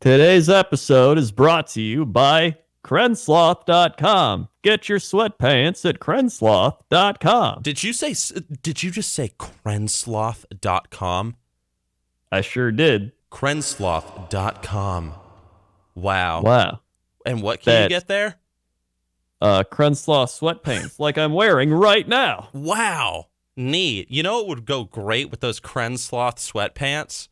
Today's episode is brought to you by Crensloth.com. Get your sweatpants at Crensloth.com. Did you just say Crensloth.com? I sure did. Crensloth.com. Wow. Wow. And what can you get there? Crensloth sweatpants, like I'm wearing right now. Wow. Neat. You know what would go great with those Crensloth sweatpants?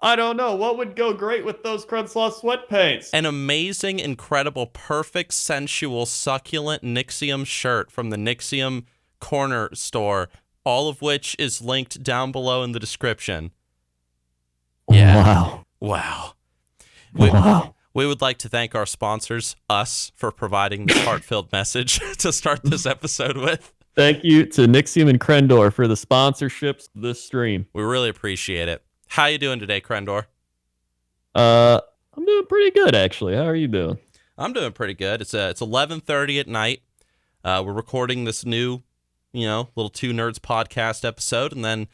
I don't know. What would go great with those Crensloth sweatpants? An amazing, incredible, perfect, sensual, succulent Nixxiom shirt from the Nixxiom corner store, all of which is linked down below in the description. Yeah. Wow. We would like to thank our sponsors, us, for providing this heart-filled message to start this episode with. Thank you to Nixxiom and Crendor for the sponsorships of this stream. We really appreciate it. How you doing today, Crendor? I'm doing pretty good, actually. How are you doing? I'm doing pretty good. It's 11:30 at night. We're recording this new, little Two Nerds podcast episode, and then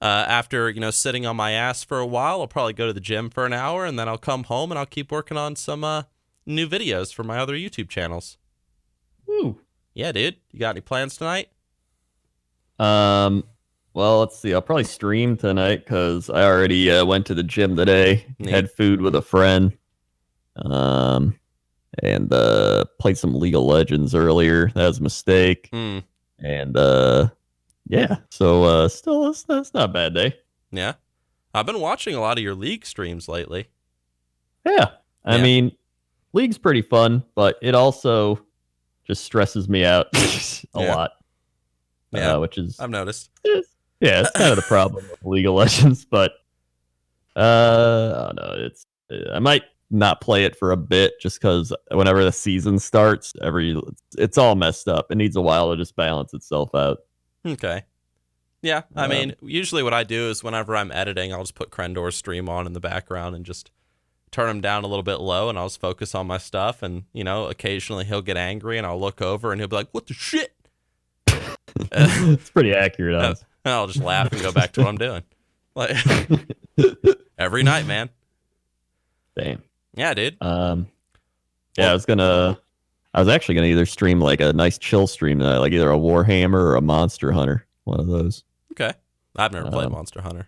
after sitting on my ass for a while, I'll probably go to the gym for an hour, and then I'll come home and I'll keep working on some new videos for my other YouTube channels. Woo. Yeah, dude. You got any plans tonight? Well, let's see. I'll probably stream tonight because I already went to the gym today. Neat. Had food with a friend. And played some League of Legends earlier. That was a mistake. And yeah. So still, it's not a bad day. Yeah. I've been watching a lot of your League streams lately. Yeah. I mean, League's pretty fun, but it also just stresses me out a lot. Yeah, which is I've noticed. It's kind of the problem with League of Legends, but I don't know. I might not play it for a bit just because whenever the season starts, it's all messed up. It needs a while to just balance itself out. Okay. Yeah, I mean, usually what I do is whenever I'm editing, I'll just put Crendor's stream on in the background and just turn him down a little bit low, and I'll just focus on my stuff. And occasionally he'll get angry, and I'll look over, and he'll be like, "What the shit?" It's pretty accurate. And I'll just laugh and go back to what I'm doing. Like every night, man. Damn. Yeah, dude. I was actually gonna either stream like a nice chill stream tonight, like either a Warhammer or a Monster Hunter, one of those. Okay. I've never played Monster Hunter.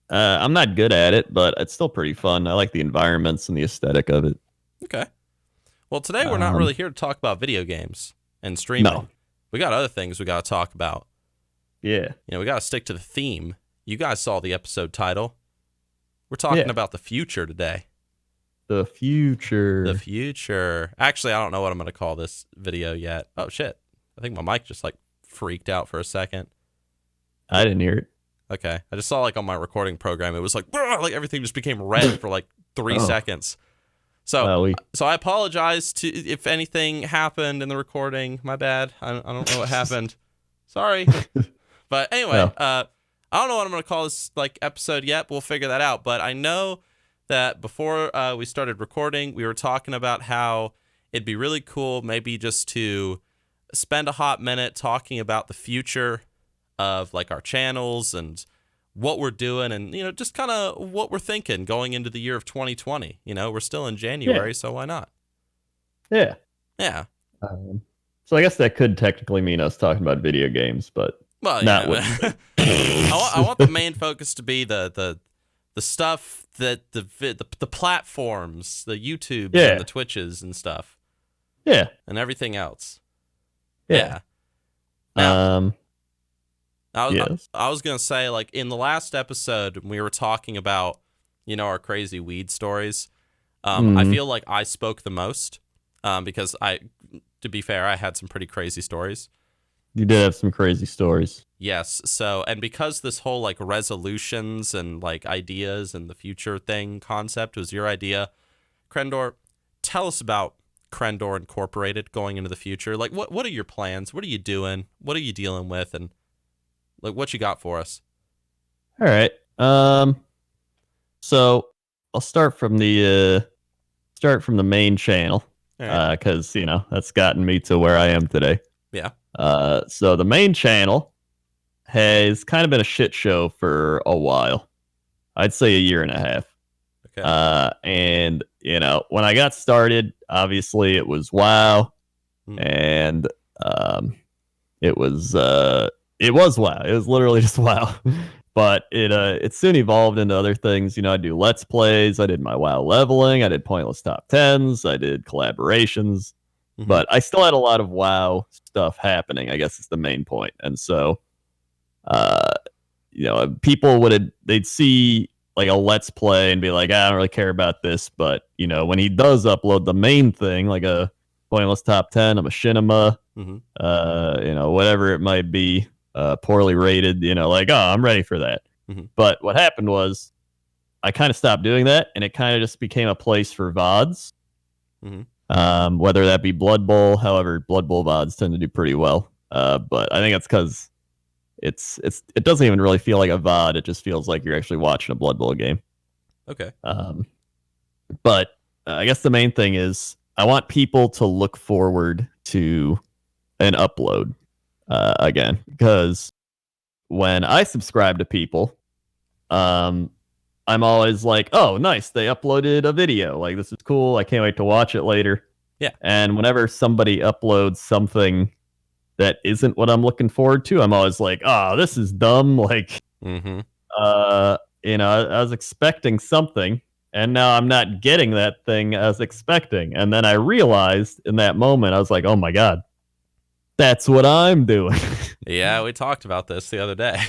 I'm not good at it, but it's still pretty fun. I like the environments and the aesthetic of it. Okay. Well, today we're not really here to talk about video games and streaming. No. We got other things we got to talk about. Yeah. We got to stick to the theme. You guys saw the episode title. We're talking about the future today. The future. The future. Actually, I don't know what I'm going to call this video yet. Oh, shit. I think my mic just freaked out for a second. I didn't hear it. Okay. I just saw on my recording program, it was like everything just became red for 3 seconds. So I apologize to if anything happened in the recording. My bad. I don't know what happened. Sorry. But anyway, I don't know what I'm going to call this episode yet. But we'll figure that out. But I know that before we started recording, we were talking about how it'd be really cool maybe just to spend a hot minute talking about the future of our channels and what we're doing and, just kind of what we're thinking going into the year of 2020. We're still in January, so why not? Yeah. Yeah. So I guess that could technically mean us talking about video games, but not what. I want the main focus to be the stuff that the platforms, the YouTubes and the Twitches and stuff. Yeah. And everything else. Yeah. Now, I was going to say, in the last episode, we were talking about, our crazy weed stories. I feel like I spoke the most because to be fair, I had some pretty crazy stories. You did have some crazy stories. Yes. So, and because this whole resolutions and ideas and the future thing concept was your idea, Crendor, tell us about Crendor Incorporated going into the future. What are your plans? What are you doing? What are you dealing with? And what you got for us? All right. So I'll start from the main channel because that's gotten me to where I am today. Yeah. So the main channel has kind of been a shit show for a while. I'd say a year and a half. Okay. And when I got started, obviously it was WoW, and it was WoW. It was literally just WoW. But it soon evolved into other things. I do Let's Plays. I did my WoW leveling. I did pointless top 10s. I did collaborations. But I still had a lot of WoW stuff happening, I guess is the main point. And so, people they'd see like a Let's Play and be like, I don't really care about this. But, when he does upload the main thing, like a pointless top 10, a machinima, whatever it might be, poorly rated, like, oh, I'm ready for that. But what happened was I kind of stopped doing that, and it kind of just became a place for VODs. Whether that be Blood Bowl, however, Blood Bowl VODs tend to do pretty well. But I think it's because it doesn't even really feel like a VOD. It just feels like you're actually watching a Blood Bowl game. Okay. But I guess the main thing is I want people to look forward to an upload again, because when I subscribe to people, I'm always like, oh, nice, they uploaded a video. Like, this is cool. I can't wait to watch it later. Yeah. And whenever somebody uploads something that isn't what I'm looking forward to, I'm always like, oh, this is dumb. Like, I was expecting something, and now I'm not getting that thing I was expecting. And then I realized in that moment, I was like, oh my God, that's what I'm doing. Yeah, we talked about this the other day.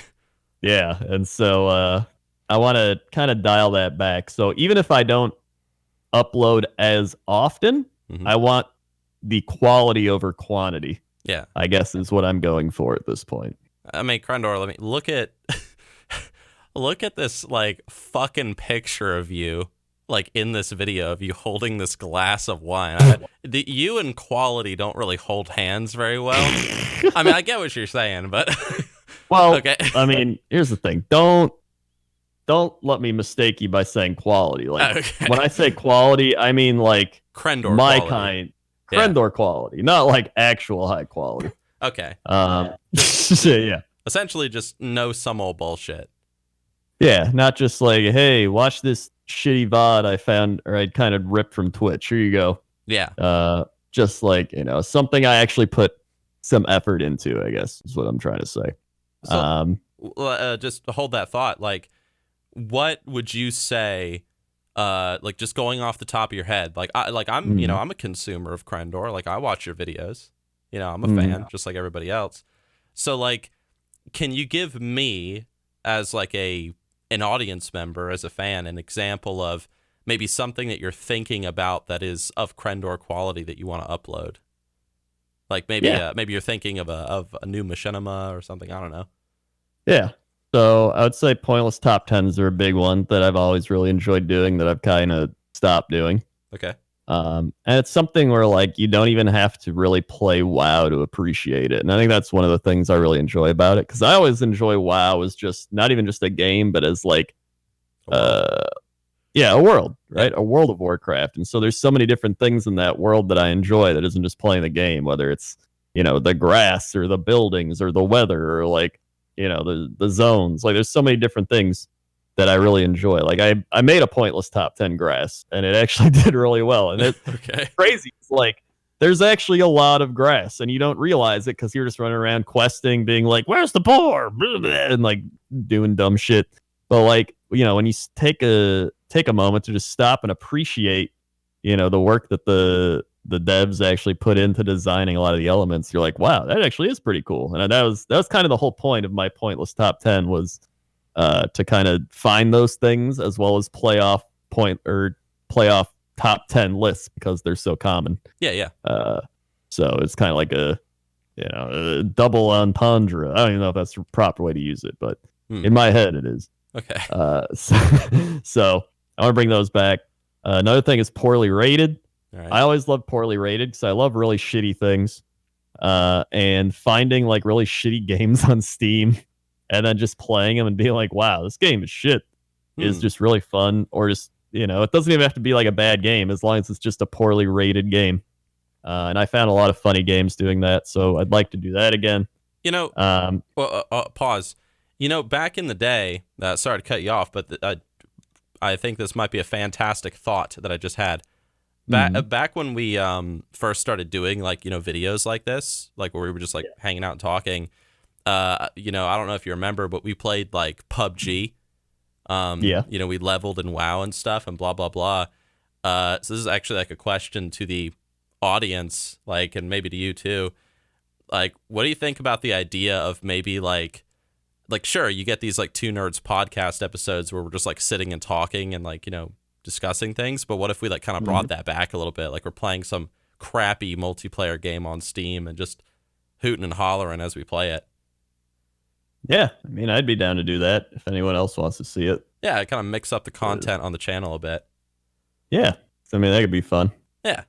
Yeah, and so I want to kind of dial that back. So even if I don't upload as often, I want the quality over quantity. Yeah, I guess is what I'm going for at this point. I mean, Crendor, let me look at this like fucking picture of you, like in this video of you holding this glass of wine. You and quality don't really hold hands very well. I mean, I get what you're saying, but well, okay. I mean, here's the thing. Don't let me mistake you by saying quality. Like, when I say quality, I mean like Crendor my quality. kind. Crendor quality, not like actual high quality. Okay. Yeah. Essentially, just no some old bullshit. Yeah, not just like, hey, watch this shitty VOD I found, or I'd kind of ripped from Twitch. Here you go. Yeah. Just like, something I actually put some effort into, I guess is what I'm trying to say. So, just hold that thought. Like, what would you say? Like, just going off the top of your head, I'm I'm a consumer of Crendor. Like, I watch your videos. I'm a fan, just like everybody else. So, like, can you give me, as like an audience member, as a fan, an example of maybe something that you're thinking about that is of Crendor quality that you want to upload? Like maybe maybe you're thinking of a new machinima or something. I don't know. Yeah. So I would say pointless top 10s are a big one that I've always really enjoyed doing that I've kind of stopped doing. Okay. And it's something where like you don't even have to really play WoW to appreciate it. And I think that's one of the things I really enjoy about it, because I always enjoy WoW as just not even just a game, but as like a world, right? A World of Warcraft. And so there's so many different things in that world that I enjoy that isn't just playing the game, whether it's, the grass or the buildings or the weather or like, the zones. Like, there's so many different things that I really enjoy. Like, I made a pointless top 10 grass, and it actually did really well. And it's crazy. It's like, there's actually a lot of grass, and you don't realize it because you're just running around questing, being like, where's the poor? And like doing dumb shit. But like, when you take a moment to just stop and appreciate, the work that the devs actually put into designing a lot of the elements, you're like, wow, that actually is pretty cool. And that was kind of the whole point of my pointless top 10 was to kind of find those things, as well as playoff top 10 lists, because they're so common. Yeah. So it's kind of like a double entendre. I don't even know if that's the proper way to use it, but in my head it is. Okay. So I want to bring those back. Another thing is poorly rated. Right. I always love poorly rated because I love really shitty things. And finding like really shitty games on Steam and then just playing them and being like, wow, this game is shit, is just really fun. Or just, it doesn't even have to be like a bad game, as long as it's just a poorly rated game. And I found a lot of funny games doing that, so I'd like to do that again. Pause. Back in the day, sorry to cut you off, but I think this might be a fantastic thought that I just had. Back when we first started doing like, videos like this, like where we were just like hanging out and talking, I don't know if you remember, but we played like PUBG. We leveled in WoW and stuff and blah, blah, blah. So this is actually like a question to the audience, like, and maybe to you too. Like, what do you think about the idea of maybe like sure, you get these like Two Nerds podcast episodes where we're just like sitting and talking and like, discussing things, but what if we like kind of brought that back a little bit? Like we're playing some crappy multiplayer game on Steam and just hooting and hollering as we play it. Yeah, I mean, I'd be down to do that if anyone else wants to see it. Yeah, kind of mix up the content on the channel a bit. Yeah, I mean, that could be fun. Yeah.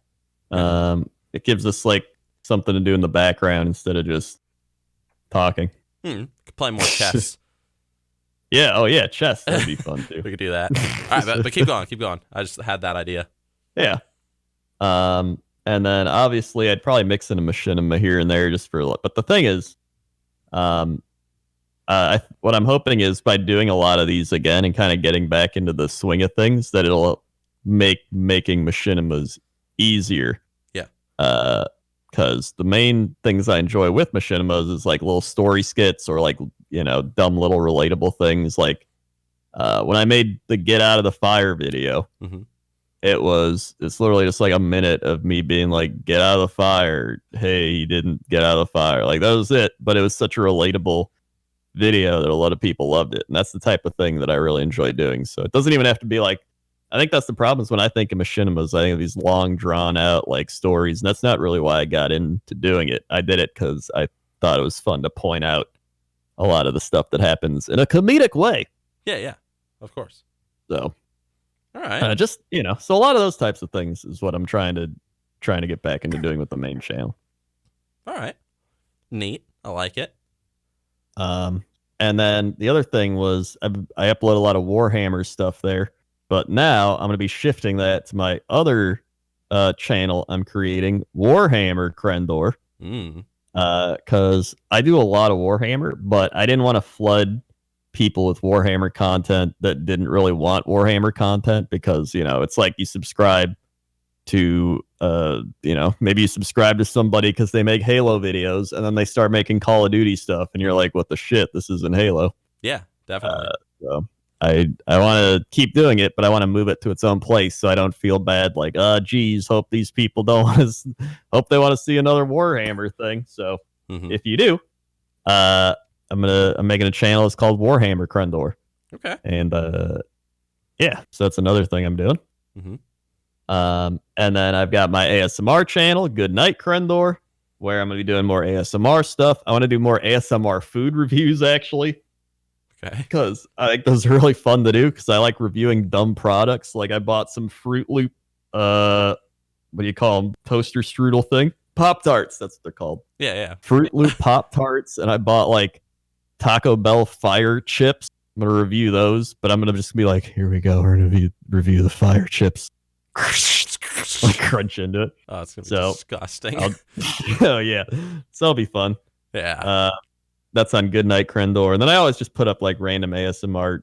It gives us like something to do in the background instead of just talking. Could play more chess. Yeah. Oh, yeah. Chess. That'd be fun too. We could do that. All right, but keep going. Keep going. I just had that idea. Yeah. And then obviously I'd probably mix in a machinima here and there just for. But the thing is, what I'm hoping is by doing a lot of these again and kind of getting back into the swing of things, that it'll make making machinimas easier. Yeah. Because the main things I enjoy with machinimas is like little story skits or like, dumb little relatable things. Like when I made the Get Out of the Fire video, it's literally just like a minute of me being like, get out of the fire. Hey, you didn't get out of the fire. Like that was it. But it was such a relatable video that a lot of people loved it. And that's the type of thing that I really enjoy doing. So it doesn't even have to be like, I think that's the problem is when I think of machinimas, I think of these long drawn out like stories. And that's not really why I got into doing it. I did it because I thought it was fun to point out a lot of the stuff that happens in a comedic way. Yeah, of course. So, all right, so a lot of those types of things is what I'm trying to get back into doing with the main channel. All right, neat. I like it. And then the other thing was I upload a lot of Warhammer stuff there, but now I'm going to be shifting that to my other channel I'm creating, Warhammer Crendor. Because I do a lot of Warhammer, but I didn't want to flood people with Warhammer content that didn't really want Warhammer content because, it's like you subscribe to, maybe you subscribe to somebody because they make Halo videos and then they start making Call of Duty stuff and you're like, what the shit? This isn't Halo. Yeah, definitely. So I want to keep doing it, but I want to move it to its own place so I don't feel bad. Like, geez, hope these people hope they want to see another Warhammer thing. So if you do, I'm making a channel. It's called Warhammer Crendor. Okay. And so that's another thing I'm doing. And then I've got my ASMR channel, Good Night Crendor, where I'm going to be doing more ASMR stuff. I want to do more ASMR food reviews, actually. Okay. Because I think those are really fun to do because I like reviewing dumb products. Like I bought some Fruit Loop, what do you call them? Toaster strudel thing? Pop-Tarts, that's what they're called. Yeah. Fruit Loop Pop-Tarts, and I bought like Taco Bell fire chips. I'm going to review those, but I'm going to just be like, here we go. We're going to review the fire chips. Like crunch into it. Oh, it's going to be disgusting. Oh, yeah. So it'll be fun. Yeah. That's on Good Night Crendor. And then I always just put up like random ASMR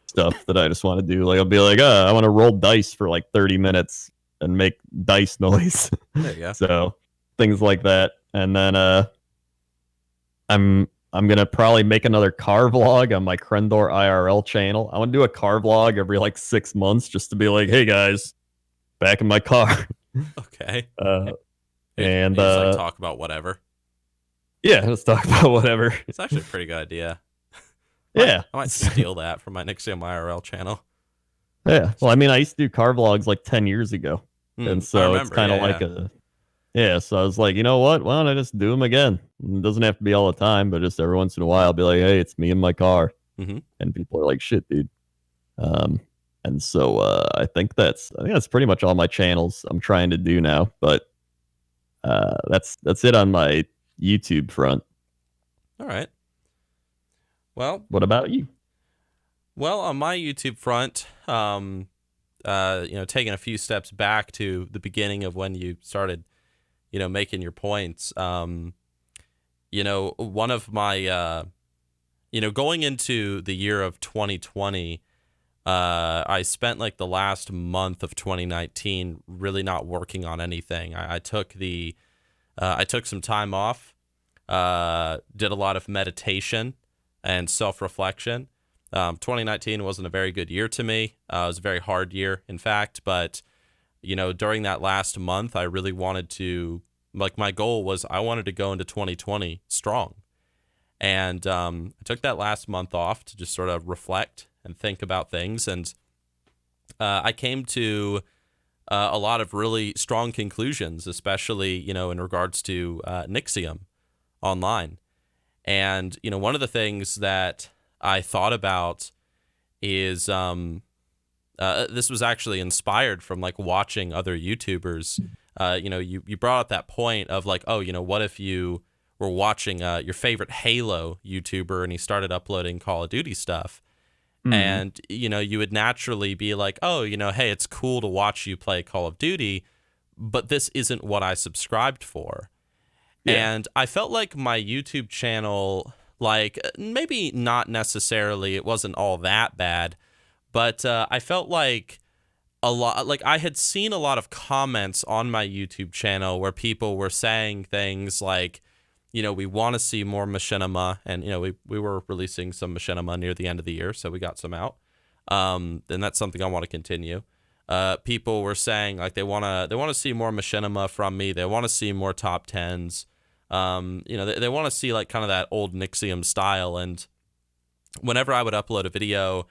stuff that I just want to do. Like I'll be like, I want to roll dice for like 30 minutes and make dice noise. There you go. So things like that. And then I'm gonna probably make another car vlog on my Crendor IRL channel. I want to do a car vlog every like 6 months just to be like, hey guys, back in my car. Okay. And just, like, talk about whatever. Yeah, let's talk about whatever. It's actually a pretty good idea. Yeah. I might steal that from my Nixxiom IRL channel. Yeah. Well, I mean, I used to do car vlogs like 10 years ago. And so it's kind of like so I was like, you know what? Why don't I just do them again? It doesn't have to be all the time, but just every once in a while, I'll be like, hey, it's me in my car. And people are like, shit, dude. And so I think that's pretty much all my channels I'm trying to do now. But that's it on my YouTube front. All right. Well, what about you? Well, on my YouTube front, taking a few steps back to the beginning of when you started, making your points. One of my, going into the year of 2020, I spent like the last month of 2019 really not working on anything. I took some time off, did a lot of meditation and self-reflection. 2019 wasn't a very good year to me. It was a very hard year, in fact. But, during that last month, I really wanted to, like, my goal was I wanted to go into 2020 strong. And I took that last month off to just sort of reflect and think about things. And I came to a lot of really strong conclusions, especially, in regards to Nixxiom online. And, one of the things that I thought about is this was actually inspired from like watching other YouTubers. You brought up that point of like, oh, what if you were watching your favorite Halo YouTuber and he started uploading Call of Duty stuff. And, you would naturally be like, oh, hey, it's cool to watch you play Call of Duty, but this isn't what I subscribed for. Yeah. And I felt like my YouTube channel, like, maybe not necessarily, it wasn't all that bad, but I felt like I had seen a lot of comments on my YouTube channel where people were saying things like, we want to see more machinima, and we were releasing some machinima near the end of the year, so we got some out. And that's something I want to continue. People were saying like they want to see more machinima from me. They want to see more top 10s. They want to see like kind of that old Nixxiom style. And whenever I would upload a video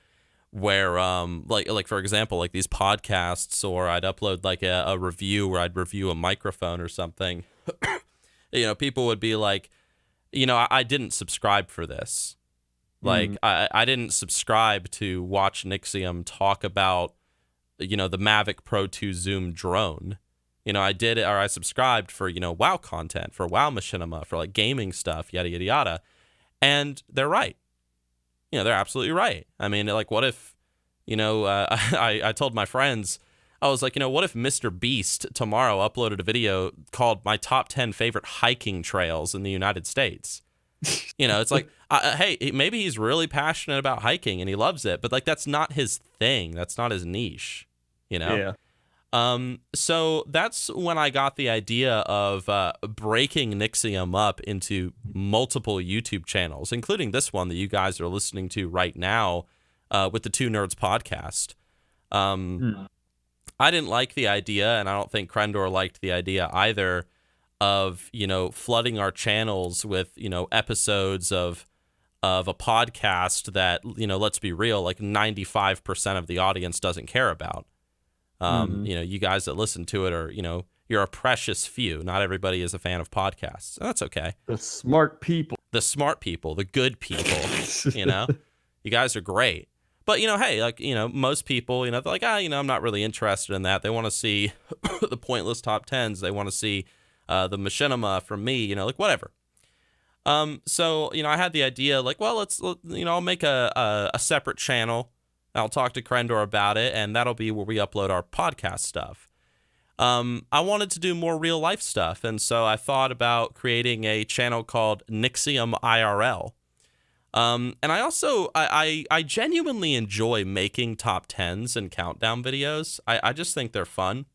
where like for example like these podcasts, or I'd upload like a review where I'd review a microphone or something. People would be like, I didn't subscribe for this. Like, I didn't subscribe to watch Nixxiom talk about, the Mavic Pro 2 Zoom drone. I did it, or I subscribed for, WoW content, for WoW machinima, for like gaming stuff, yada, yada, yada. And they're right. They're absolutely right. I mean, like, what if, I told my friends, I was like, what if Mr. Beast tomorrow uploaded a video called My Top 10 Favorite Hiking Trails in the United States? It's like, hey, maybe he's really passionate about hiking and he loves it, but like that's not his thing. That's not his niche, Yeah. So that's when I got the idea of breaking Nixxiom up into multiple YouTube channels, including this one that you guys are listening to right now with the Two Nerds podcast. I didn't like the idea, and I don't think Crendor liked the idea either, of, flooding our channels with, episodes of a podcast that, let's be real, like 95% of the audience doesn't care about. You guys that listen to it are, you're a precious few. Not everybody is a fan of podcasts. And that's okay. The smart people. The good people, you guys are great. But, hey, like, most people, they're like, I'm not really interested in that. They want to see the pointless top 10s. They want to see the machinima from me, like, whatever. So, I had the idea, like, well, I'll make a separate channel. I'll talk to Crendor about it, and that'll be where we upload our podcast stuff. I wanted to do more real life stuff, and so I thought about creating a channel called Nixxiom IRL. And I also, I genuinely enjoy making top 10s and countdown videos. I just think they're fun.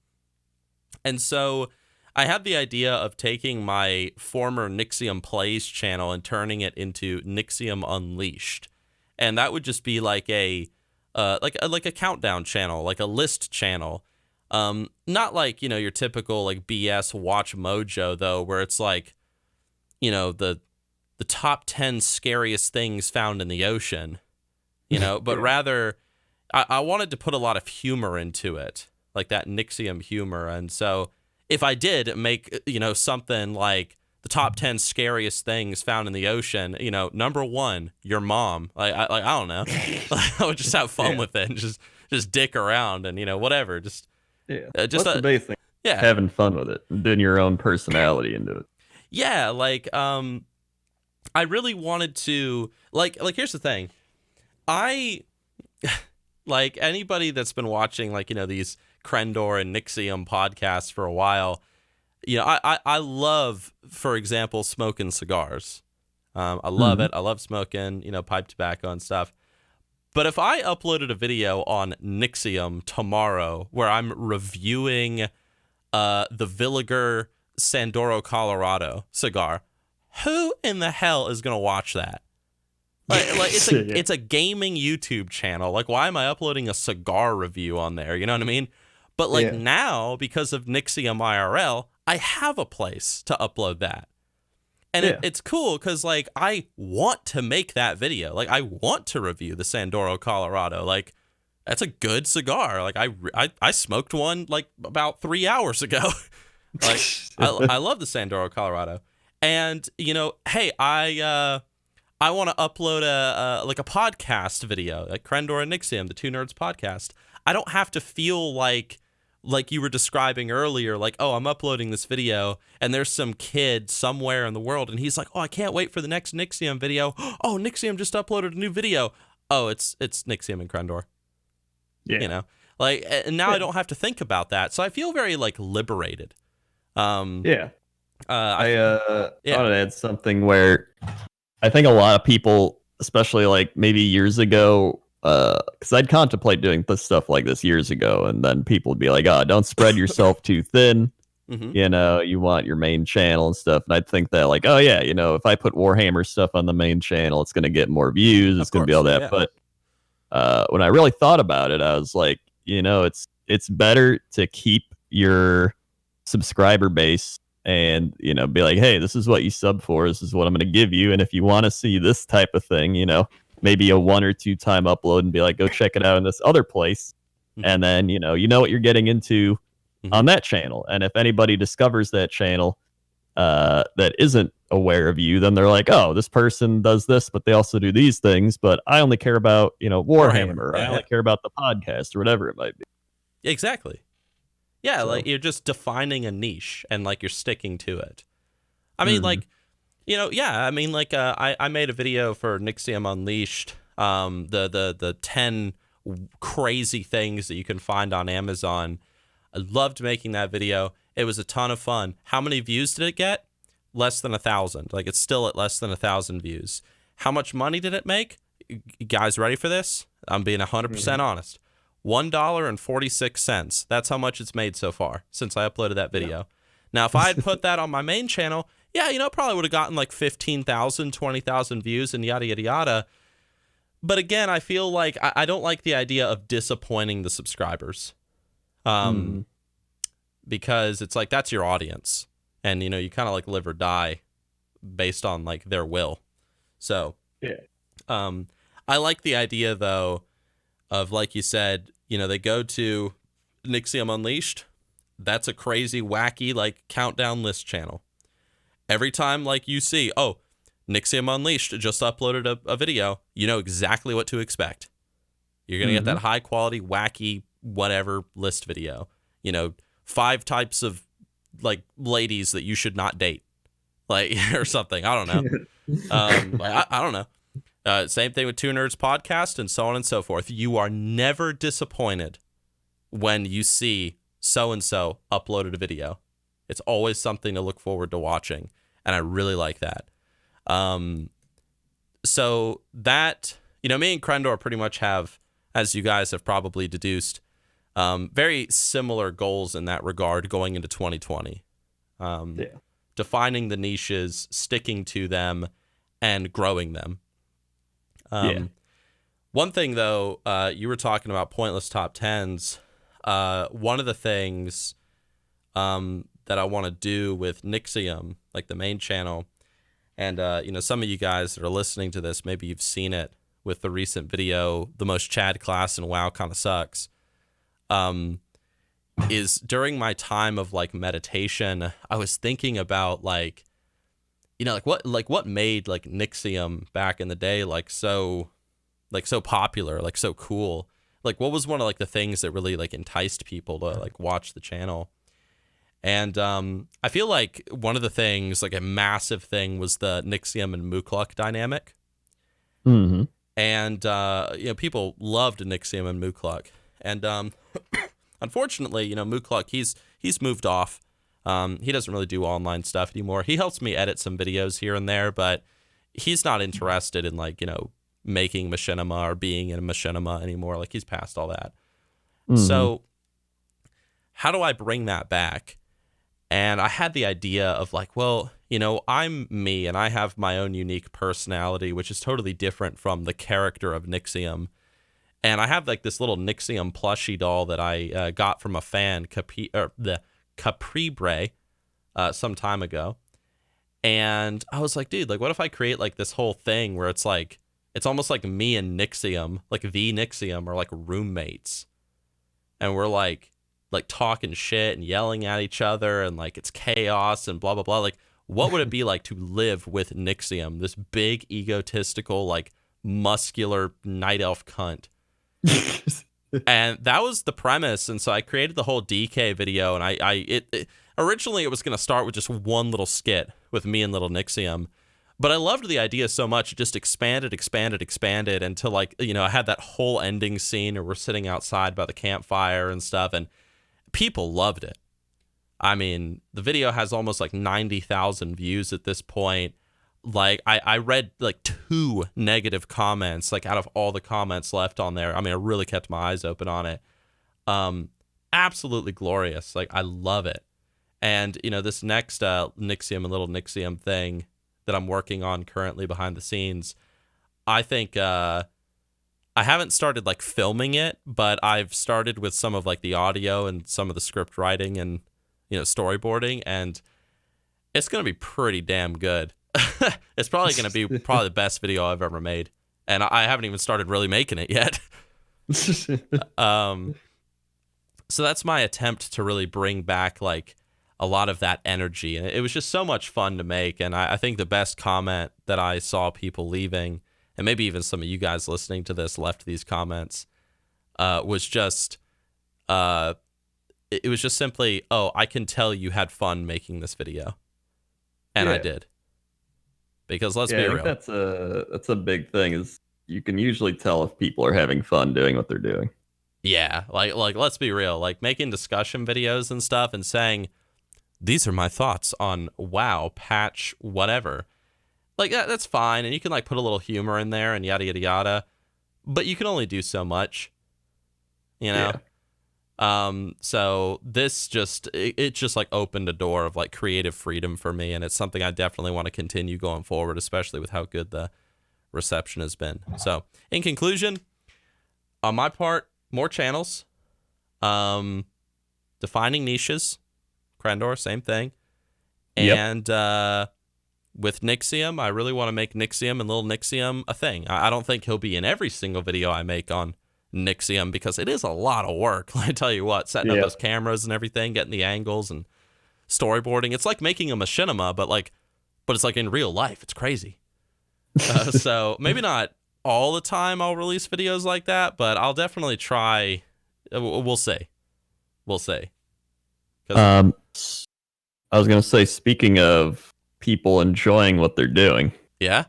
And so I had the idea of taking my former Nixxiom Plays channel and turning it into Nixxiom Unleashed. And that would just be like a countdown channel, like a list channel. Not like, your typical like BS Watch Mojo though, where it's like, the top 10 scariest things found in the ocean, but rather I wanted to put a lot of humor into it, like that Nixxiom humor. And so if I did make, something like the top 10 scariest things found in the ocean, number 1, your mom, I don't know, I would just have fun with it and just dick around and, whatever. Just what's the base thing? Yeah. Having fun with it and doing your own personality into it. Yeah. Like, I really wanted to like here's the thing. I like anybody that's been watching like, these Crendor and Nixxiom podcasts for a while, I love, for example, smoking cigars. I love it. I love smoking, pipe tobacco and stuff. But if I uploaded a video on Nixxiom tomorrow where I'm reviewing the Villiger Sandoro, Colorado cigar, who in the hell is going to watch that? Like it's a gaming YouTube channel. Like, why am I uploading a cigar review on there? You know what I mean? But like now, because of Nixxiom IRL, I have a place to upload that. And it's cool because, like, I want to make that video. Like, I want to review the Sandoro, Colorado. Like, that's a good cigar. Like, I smoked one, like, about 3 hours ago. Like, I love the Sandoro, Colorado. And, you know, hey, I want to upload a podcast video, like Crendor and Nixxiom, the Two Nerds podcast. I don't have to feel like you were describing earlier, like, oh, I'm uploading this video and there's some kid somewhere in the world and he's like, oh, I can't wait for the next Nixxiom video. Oh, Nixxiom just uploaded a new video. Oh, it's Nixxiom and Crendor. Yeah. You know, like, and now I don't have to think about that. So I feel very, like, liberated. I want to add something where I think a lot of people, especially like maybe years ago, because I'd contemplate doing this stuff like this years ago, and then people would be like, "Oh, don't spread yourself too thin." Mm-hmm. You know, you want your main channel and stuff. And I'd think that, like, oh yeah, you know, if I put Warhammer stuff on the main channel, it's going to get more views. It's going to be all that. Yeah. But when I really thought about it, I was like, you know, it's better to keep your subscriber base and, you know, be like, hey, this is what you sub for. This is what I'm going to give you. And if you want to see this type of thing, you know, maybe a 1 or 2 time upload and be like, go check it out in this other place. Mm-hmm. And then, you know what you're getting into on that channel. And if anybody discovers that channel that isn't aware of you, then they're like, oh, this person does this, but they also do these things. But I only care about, you know, Warhammer. I only care about the podcast or whatever it might be. Exactly. Yeah, so, like, you're just defining a niche and, like, you're sticking to it. I mean, like, you know, yeah, I mean, like, I made a video for Nixxiom Unleashed, the 10 crazy things that you can find on Amazon. I loved making that video. It was a ton of fun. How many views did it get? Less than 1,000. Like, it's still at less than 1,000 views. How much money did it make? You guys ready for this? I'm being 100% honest. $1.46. That's how much it's made so far since I uploaded that video. Yeah. Now, if I had put that on my main channel, yeah, you know, probably would have gotten like 15,000, 20,000 views and yada, yada, yada. But again, I feel like I don't like the idea of disappointing the subscribers. Because it's like, that's your audience. And, you know, you kind of like live or die based on like their will. So, yeah. I like the idea, though, of, like you said, you know, they go to Nixxiom Unleashed. That's a crazy, wacky, like, countdown list channel. Every time, like, you see, oh, Nixxiom Unleashed just uploaded a video, you know exactly what to expect. You're going to get that high-quality, wacky, whatever list video. You know, 5 types of, like, ladies that you should not date. Like, or something. I don't know. I don't know. Same thing with Two Nerds podcast and so on and so forth. You are never disappointed when you see so-and-so uploaded a video. It's always something to look forward to watching, and I really like that. So that, you know, me and Crendor pretty much have, as you guys have probably deduced, very similar goals in that regard going into 2020. Defining the niches, sticking to them, and growing them. One thing, though, you were talking about pointless top 10s. One of the things that I want to do with Nixxiom, like the main channel, and you know, some of you guys that are listening to this, maybe you've seen it with the recent video, The Most Chad Class in WoW Kinda Sucks, is during my time of like meditation, I was thinking about like, you know, what made like Nixxiom back in the day so popular, like so cool. Like, what was one of like the things that really like enticed people to like watch the channel? And I feel like one of the things, like a massive thing, was the Nixxiom and Mukluk dynamic. Mm-hmm. And you know, people loved Nixxiom and Mukluk. And unfortunately, you know, Mukluk, he's moved off. He doesn't really do online stuff anymore. He helps me edit some videos here and there, but he's not interested in like, you know, making machinima or being in a machinima anymore. Like, he's past all that. Mhm. So how do I bring that back? And I had the idea of like, well, you know, I'm me and I have my own unique personality, which is totally different from the character of Nixxiom. And I have like this little Nixxiom plushie doll that I got from a fan, the Capribre, some time ago. And I was like, dude, like, what if I create like this whole thing where it's like, it's almost like me and Nixxiom, like the Nixxiom, are like roommates. And we're like talking shit and yelling at each other, and like it's chaos and blah blah blah. Like, what would it be like to live with Nixxiom, this big egotistical, like muscular night elf cunt? And that was the premise. And so I created the whole DK video, and it originally it was gonna start with just one little skit with me and little Nixxiom. But I loved the idea so much, it just expanded until, like, you know, I had that whole ending scene where we're sitting outside by the campfire and stuff, and people loved it. I mean, the video has almost like 90,000 views at this point. Like, I read like 2 negative comments, like out of all the comments left on there. I mean, I really kept my eyes open on it. Absolutely glorious. Like, I love it. And, you know, this next Nixxiom and little Nixxiom thing that I'm working on currently behind the scenes, I think I haven't started like filming it, but I've started with some of like the audio and some of the script writing and, you know, storyboarding, and it's going to be pretty damn good. It's probably going to be the best video I've ever made, and I haven't even started really making it yet. So that's my attempt to really bring back like a lot of that energy, and it was just so much fun to make. And I think the best comment that I saw people leaving, and maybe even some of you guys listening to this left these comments, was just it was just simply, oh, I can tell you had fun making this video. And yeah. I did. Because let's be real. That's a big thing, is you can usually tell if people are having fun doing what they're doing. Yeah, like let's be real. Like, making discussion videos and stuff and saying, these are my thoughts on WoW patch whatever. Like, that's fine, and you can like put a little humor in there and yada yada yada, but you can only do so much, you know. Yeah. So this just it just like opened a door of like creative freedom for me, and it's something I definitely want to continue going forward, especially with how good the reception has been. So, in conclusion, on my part, more channels, defining niches. Crendor, same thing. And with Nixxiom, I really want to make Nixxiom and little Nixxiom a thing. I don't think he'll be in every single video I make on Nixxiom, because it is a lot of work. I tell you what, setting up those cameras and everything, getting the angles and storyboarding. It's like making a machinima, but it's like in real life. It's crazy. So maybe not all the time I'll release videos like that, but I'll definitely try. We'll see. I was gonna say, speaking of people enjoying what they're doing, I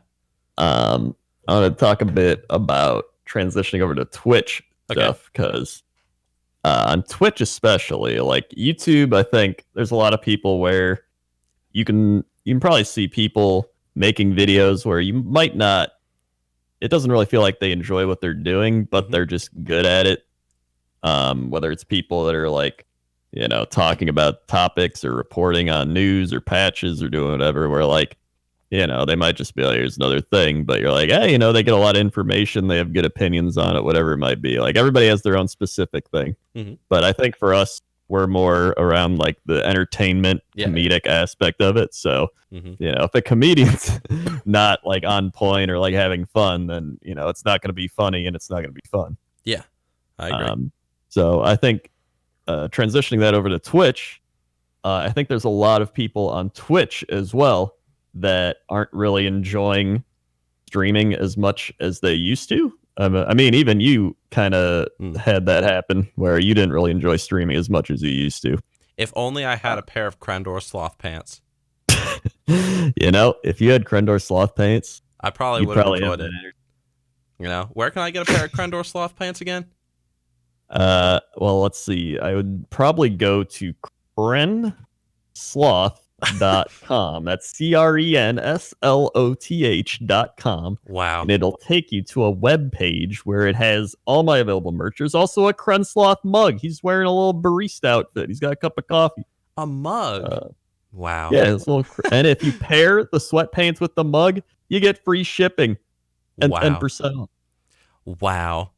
want to talk a bit about transitioning over to Twitch stuff, because on Twitch especially, like YouTube, I think there's a lot of people where you can probably see people making videos where you might not, it doesn't really feel like they enjoy what they're doing, but they're just good at it. Whether it's people that are like, you know, talking about topics or reporting on news or patches or doing whatever, where like, you know, they might just be like, here's another thing, but you're like, hey, you know, they get a lot of information, they have good opinions on it, whatever it might be. Like, everybody has their own specific thing. But I think for us, we're more around like the entertainment, comedic aspect of it. So, you know, if a comedian's not like on point or like having fun, then, you know, it's not going to be funny and it's not going to be fun. Yeah, I agree. So I think transitioning that over to Twitch, I think there's a lot of people on Twitch as well that aren't really enjoying streaming as much as they used to. I mean, even you kind of had that happen where you didn't really enjoy streaming as much as you used to. If only I had a pair of Crendor sloth pants. You know, if you had Crendor sloth pants, I probably would have enjoyed it. You know, where can I get a pair of Crendor sloth pants again? Well, let's see. I would probably go to Cren Sloth crensloth.com. That's CRENSLOTH.com. Wow. And it'll take you to a web page where it has all my available merch. There's also a Crensloth mug. He's wearing a little barista outfit. He's got a cup of coffee. A mug. Wow. Yeah, and if you pair the sweatpants with the mug, you get free shipping and 10% off. Wow.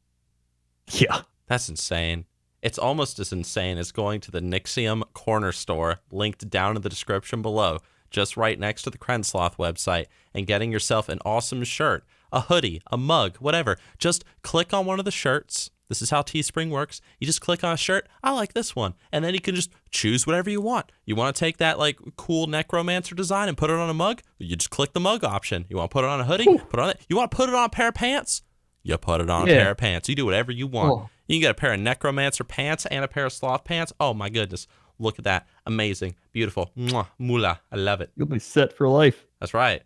Yeah. That's insane. It's almost as insane as going to the Nixxiom corner store, linked down in the description below, just right next to the Crensloth website, and getting yourself an awesome shirt, a hoodie, a mug, whatever. Just click on one of the shirts. This is how Teespring works. You just click on a shirt. I like this one. And then you can just choose whatever you want. You want to take that like cool necromancer design and put it on a mug? You just click the mug option. You want to put it on a hoodie? Put it on it. You want to put it on a pair of pants? You put it on a pair of pants. You do whatever you want. You can get a pair of necromancer pants and a pair of sloth pants. Oh my goodness. Look at that. Amazing. Beautiful. Mwah, moolah. I love it. You'll be set for life. That's right.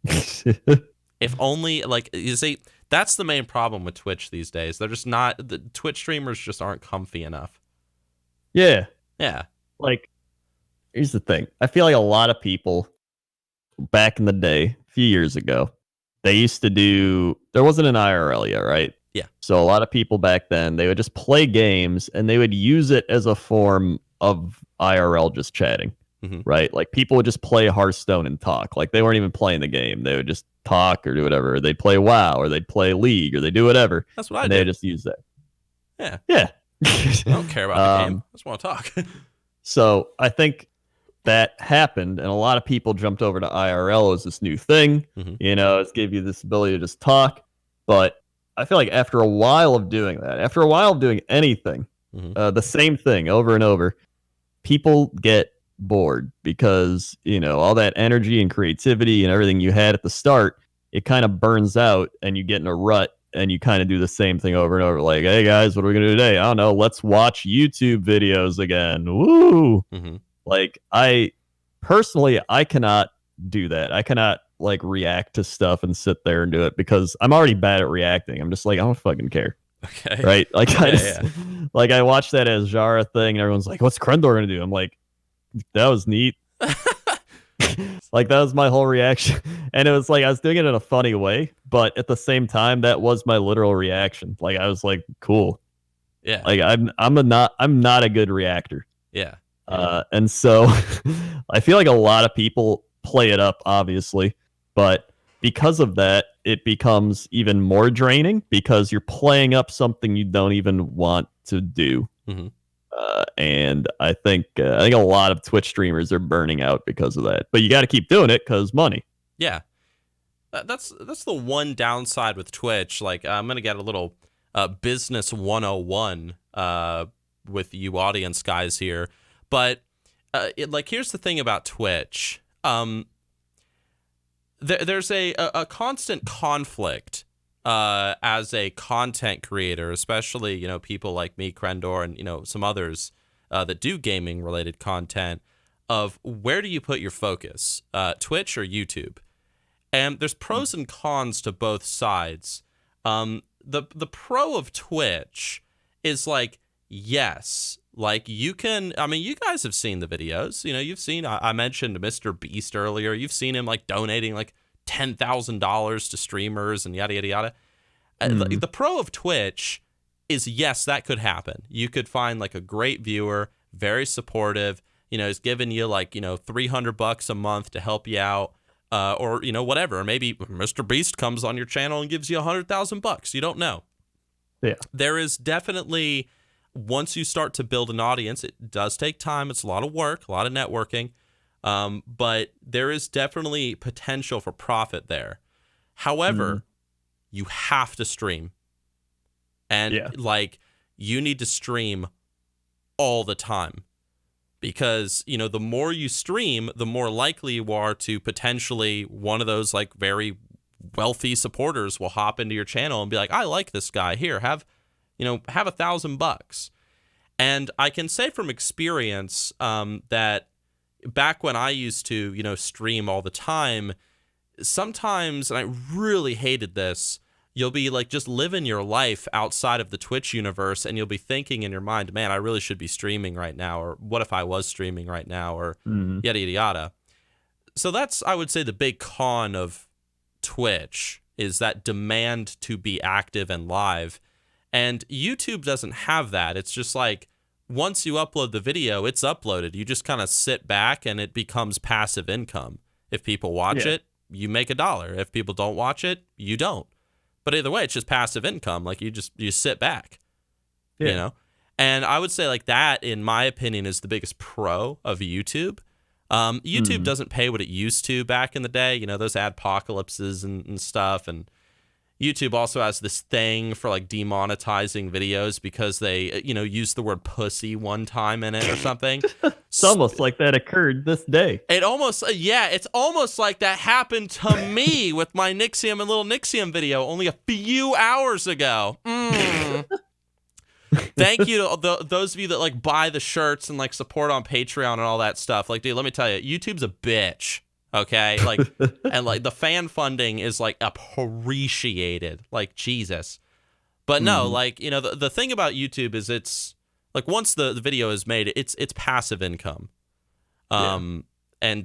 If only, like, you see, that's the main problem with Twitch these days. They're just not, the Twitch streamers just aren't comfy enough. Yeah. Yeah. Like, here's the thing. I feel like a lot of people back in the day, a few years ago, they used to do, there wasn't an IRL yet, right? Yeah. So a lot of people back then, they would just play games and they would use it as a form of IRL just chatting, right? Like people would just play Hearthstone and talk. Like they weren't even playing the game. They would just talk or do whatever. They'd play WoW or they'd play League or they do whatever. That's what I do. They just use that. Yeah. Yeah. I don't care about the game. I just want to talk. So I think that happened and a lot of people jumped over to IRL as this new thing. You know, it's gave you this ability to just talk. But I feel like after a while of doing that, after a while of doing anything, the same thing over and over, people get bored because, you know, all that energy and creativity and everything you had at the start, it kind of burns out and you get in a rut and you kind of do the same thing over and over. Like, hey guys, what are we going to do today? I don't know. Let's watch YouTube videos again. Woo! Like, I personally, I cannot do that. I cannot like react to stuff and sit there and do it because I'm already bad at reacting. I'm just like, I don't fucking care. Okay. Right? Like I just, like I watched that Azara thing and everyone's like, what's Crendor gonna do? I'm like, that was neat. Like that was my whole reaction. And it was like I was doing it in a funny way, but at the same time, that was my literal reaction. Like I was like, cool. Yeah. Like I'm not a good reactor. Yeah. And so I feel like a lot of people play it up, obviously, but because of that, it becomes even more draining because you're playing up something you don't even want to do. And I think a lot of Twitch streamers are burning out because of that. But you got to keep doing it because money. Yeah, that's the one downside with Twitch. Like I'm gonna get a little business 101 with you audience guys here, but like here's the thing about Twitch. There's a constant conflict as a content creator, especially, you know, people like me, Crendor, and, you know, some others that do gaming related content, of where do you put your focus, Twitch or YouTube? And there's pros and cons to both sides. The pro of Twitch is like, yes, like you can, I mean, you guys have seen the videos, you know, you've seen, I mentioned Mr. Beast earlier. You've seen him like donating like $10,000 to streamers and yada, yada, yada. The pro of Twitch is, yes, that could happen. You could find like a great viewer, very supportive, you know, he's giving you like, you know, $300 a month to help you out, or, you know, whatever. Or maybe Mr. Beast comes on your channel and gives you $100,000. You don't know. Yeah. There is definitely, once you start to build an audience, it does take time. It's a lot of work, a lot of networking. But there is definitely potential for profit there. However, you have to stream. And like, you need to stream all the time. Because, you know, the more you stream, the more likely you are to potentially one of those like very wealthy supporters will hop into your channel and be like, I like this guy. Here, have $1,000. And I can say from experience that back when I used to, you know, stream all the time, sometimes, and I really hated this, you'll be like just living your life outside of the Twitch universe, and you'll be thinking in your mind, man, I really should be streaming right now, or what if I was streaming right now, or yada, yada, yada. So that's, I would say, the big con of Twitch is that demand to be active and live. And YouTube doesn't have that. It's just like, once you upload the video, it's uploaded. You just kind of sit back and it becomes passive income. If people watch it, you make $1. If people don't watch it, you don't. But either way, it's just passive income. Like you sit back, you know? And I would say like that, in my opinion, is the biggest pro of YouTube. YouTube doesn't pay what it used to back in the day, you know, those adpocalypses and stuff. And YouTube also has this thing for like demonetizing videos because they, you know, used the word pussy one time in it or something. It's almost like that occurred this day. It almost, it's almost like that happened to me with my Nixxiom and Little Nixxiom video only a few hours ago. Thank you to those of you that like buy the shirts and like support on Patreon and all that stuff. Like, dude, let me tell you, YouTube's a bitch. Okay, like, and like the fan funding is like appreciated, like Jesus. But no, like, you know, the thing about YouTube is it's like once the video is made, it's passive income. And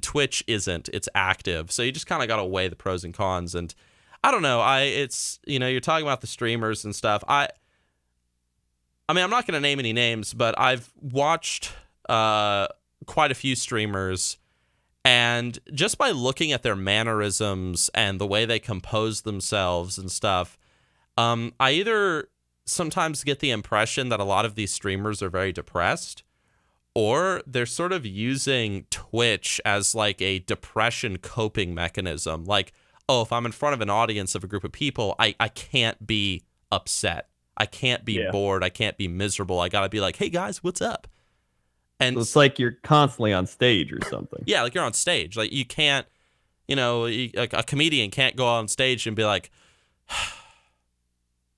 Twitch isn't, it's active. So you just kind of got to weigh the pros and cons. And I don't know, it's, you know, you're talking about the streamers and stuff. I mean, I'm not going to name any names, but I've watched quite a few streamers, and just by looking at their mannerisms and the way they compose themselves and stuff, I either sometimes get the impression that a lot of these streamers are very depressed, or they're sort of using Twitch as like a depression coping mechanism. Like, oh, if I'm in front of an audience of a group of people, I can't be upset. I can't be bored. I can't be miserable. I got to be like, hey, guys, what's up? And so it's like you're constantly on stage or something. Yeah, like you're on stage. Like you can't, you know, like a comedian can't go on stage and be like,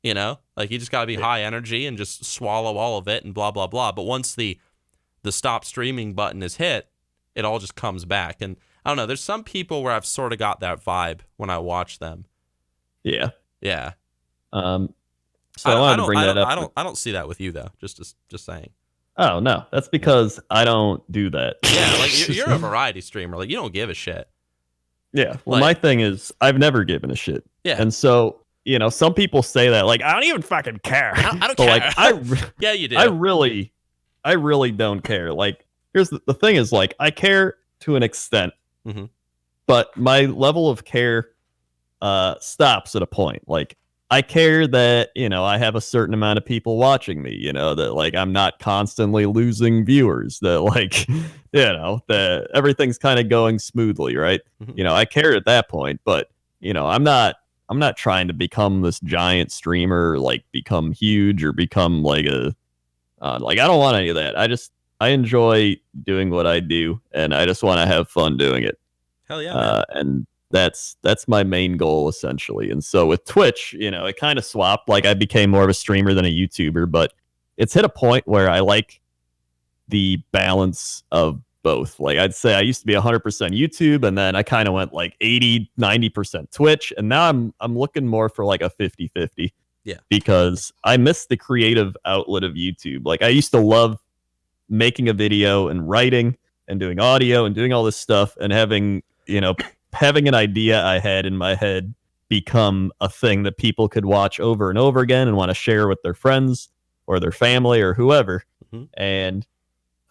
you know, like you just got to be high energy and just swallow all of it and blah, blah, blah. But once the stop streaming button is hit, it all just comes back. And I don't know, there's some people where I've sort of got that vibe when I watch them. Yeah. Yeah. So I wanted to bring that up. I don't see that with you though. Just saying. Oh no, that's because I don't do that. Yeah, like you're a variety streamer. Like you don't give a shit. Yeah. Well, my thing is I've never given a shit. Yeah. And so, you know, some people say that like I don't even fucking care. I don't care. Like yeah, you do. I really don't care. Like here's the thing is like I care to an extent, but my level of care stops at a point. Like I care that, you know, I have a certain amount of people watching me, you know, that like I'm not constantly losing viewers, that like, you know, that everything's kind of going smoothly, right? You know, I care at that point, but, you know, I'm not trying to become this giant streamer, like become huge or become like like I don't want any of that. I enjoy doing what I do, and I just want to have fun doing it. Hell yeah. And that's my main goal essentially. And so with Twitch, you know, it kind of swapped. Like I became more of a streamer than a YouTuber, but it's hit a point where I like the balance of both. Like I'd say I used to be 100% YouTube, and then I kind of went like 80-90% Twitch, and now I'm looking more for like a 50-50. Yeah. Because I miss the creative outlet of YouTube. Like I used to love making a video and writing and doing audio and doing all this stuff and having, you know, having an idea I had in my head become a thing that people could watch over and over again and want to share with their friends or their family or whoever. And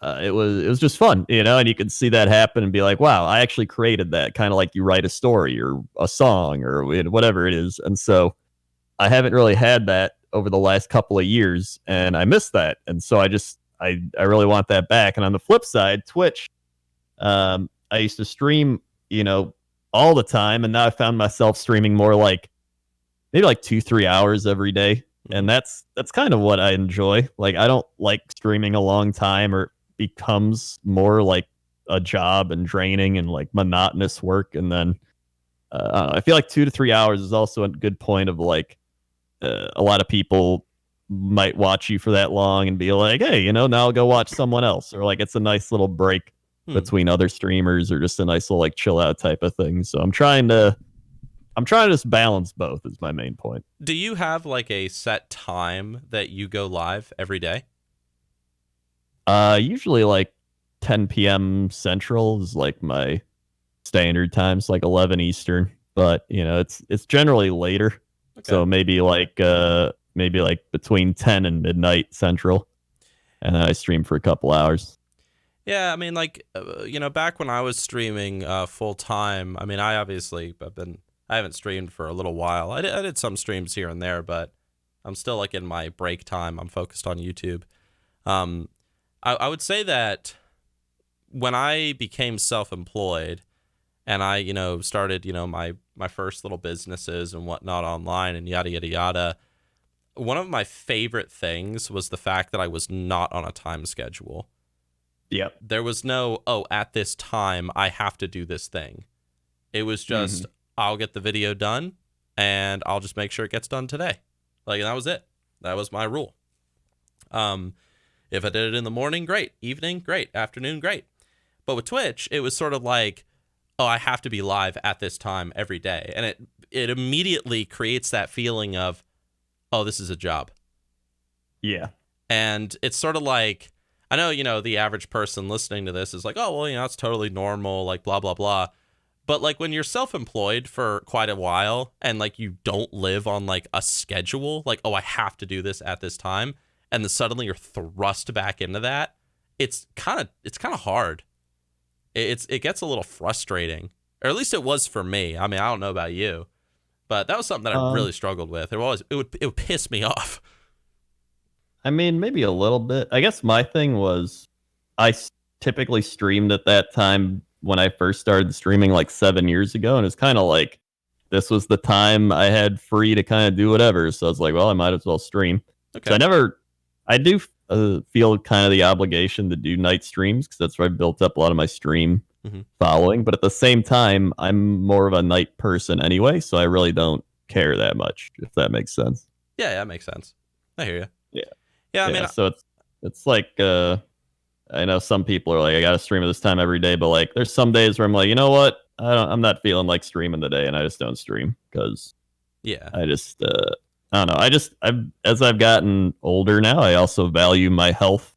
it was just fun, you know, and you could see that happen and be like, wow, I actually created that, kind of like you write a story or a song or whatever it is. And so I haven't really had that over the last couple of years, and I miss that. And so I really want that back. And on the flip side, Twitch, I used to stream, you know, all the time, and now I found myself streaming more like maybe like 2-3 hours every day, and that's kind of what I enjoy. Like I don't like streaming a long time, or it becomes more like a job and draining and like monotonous work. And then I feel like 2 to 3 hours is also a good point of like a lot of people might watch you for that long and be like, hey, you know, now I'll go watch someone else, or like it's a nice little break between other streamers, or just a nice little like chill out type of thing. So I'm trying to I'm trying to just balance both is my main point. Do you have like a set time that you go live every day? Usually like 10 p.m. Central is like my standard time. It's like 11 Eastern, but you know, it's generally later. Okay. So maybe like between 10 and midnight Central, and then I stream for a couple hours. Yeah, I mean, like, you know, back when I was streaming full time, I mean, I haven't streamed for a little while. I did some streams here and there, but I'm still like in my break time. I'm focused on YouTube. I would say that when I became self-employed and I, you know, started, you know, my first little businesses and whatnot online and yada, yada, yada, one of my favorite things was the fact that I was not on a time schedule. Yep. There was no, oh, at this time, I have to do this thing. It was just, I'll get the video done, and I'll just make sure it gets done today. Like, that was it. That was my rule. If I did it in the morning, great. Evening, great. Afternoon, great. But with Twitch, it was sort of like, oh, I have to be live at this time every day. And it immediately creates that feeling of, oh, this is a job. Yeah. And it's sort of like, I know, you know, the average person listening to this is like, oh, well, you know, it's totally normal, like, blah, blah, blah. But, like, when you're self-employed for quite a while and, like, you don't live on, like, a schedule, like, oh, I have to do this at this time, and then suddenly you're thrust back into that, it's kind of hard. It gets a little frustrating, or at least it was for me. I mean, I don't know about you, but that was something that I really struggled with. It would piss me off. I mean, maybe a little bit. I guess my thing was I typically streamed at that time when I first started streaming like 7 years ago. And it's kind of like this was the time I had free to kind of do whatever. So I was like, well, I might as well stream. Okay. So I do feel kind of the obligation to do night streams because that's where I built up a lot of my stream following. But at the same time, I'm more of a night person anyway. So I really don't care that much, if that makes sense. Yeah, that makes sense. I hear you. Yeah. Yeah, I mean, so it's like I know some people are like, I gotta stream at this time every day, but like there's some days where I'm like, you know what, I'm not feeling like streaming today, and I just don't stream because I just I don't know. As I've gotten older now, I also value my health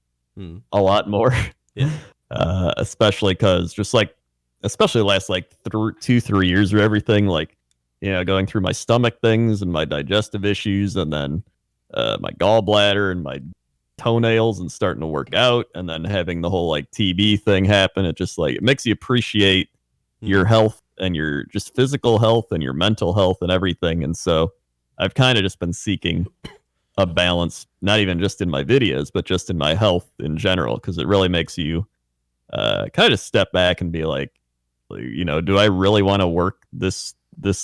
a lot more. Yeah. Especially because especially the last like 2-3 years or everything, like, you know, going through my stomach things and my digestive issues, and then my gallbladder and my toenails, and starting to work out, and then having the whole like TB thing happen. It just like, it makes you appreciate your health and your just physical health and your mental health and everything. And so I've kind of just been seeking a balance, not even just in my videos, but just in my health in general, because it really makes you kind of step back and be like, you know, do I really want to work this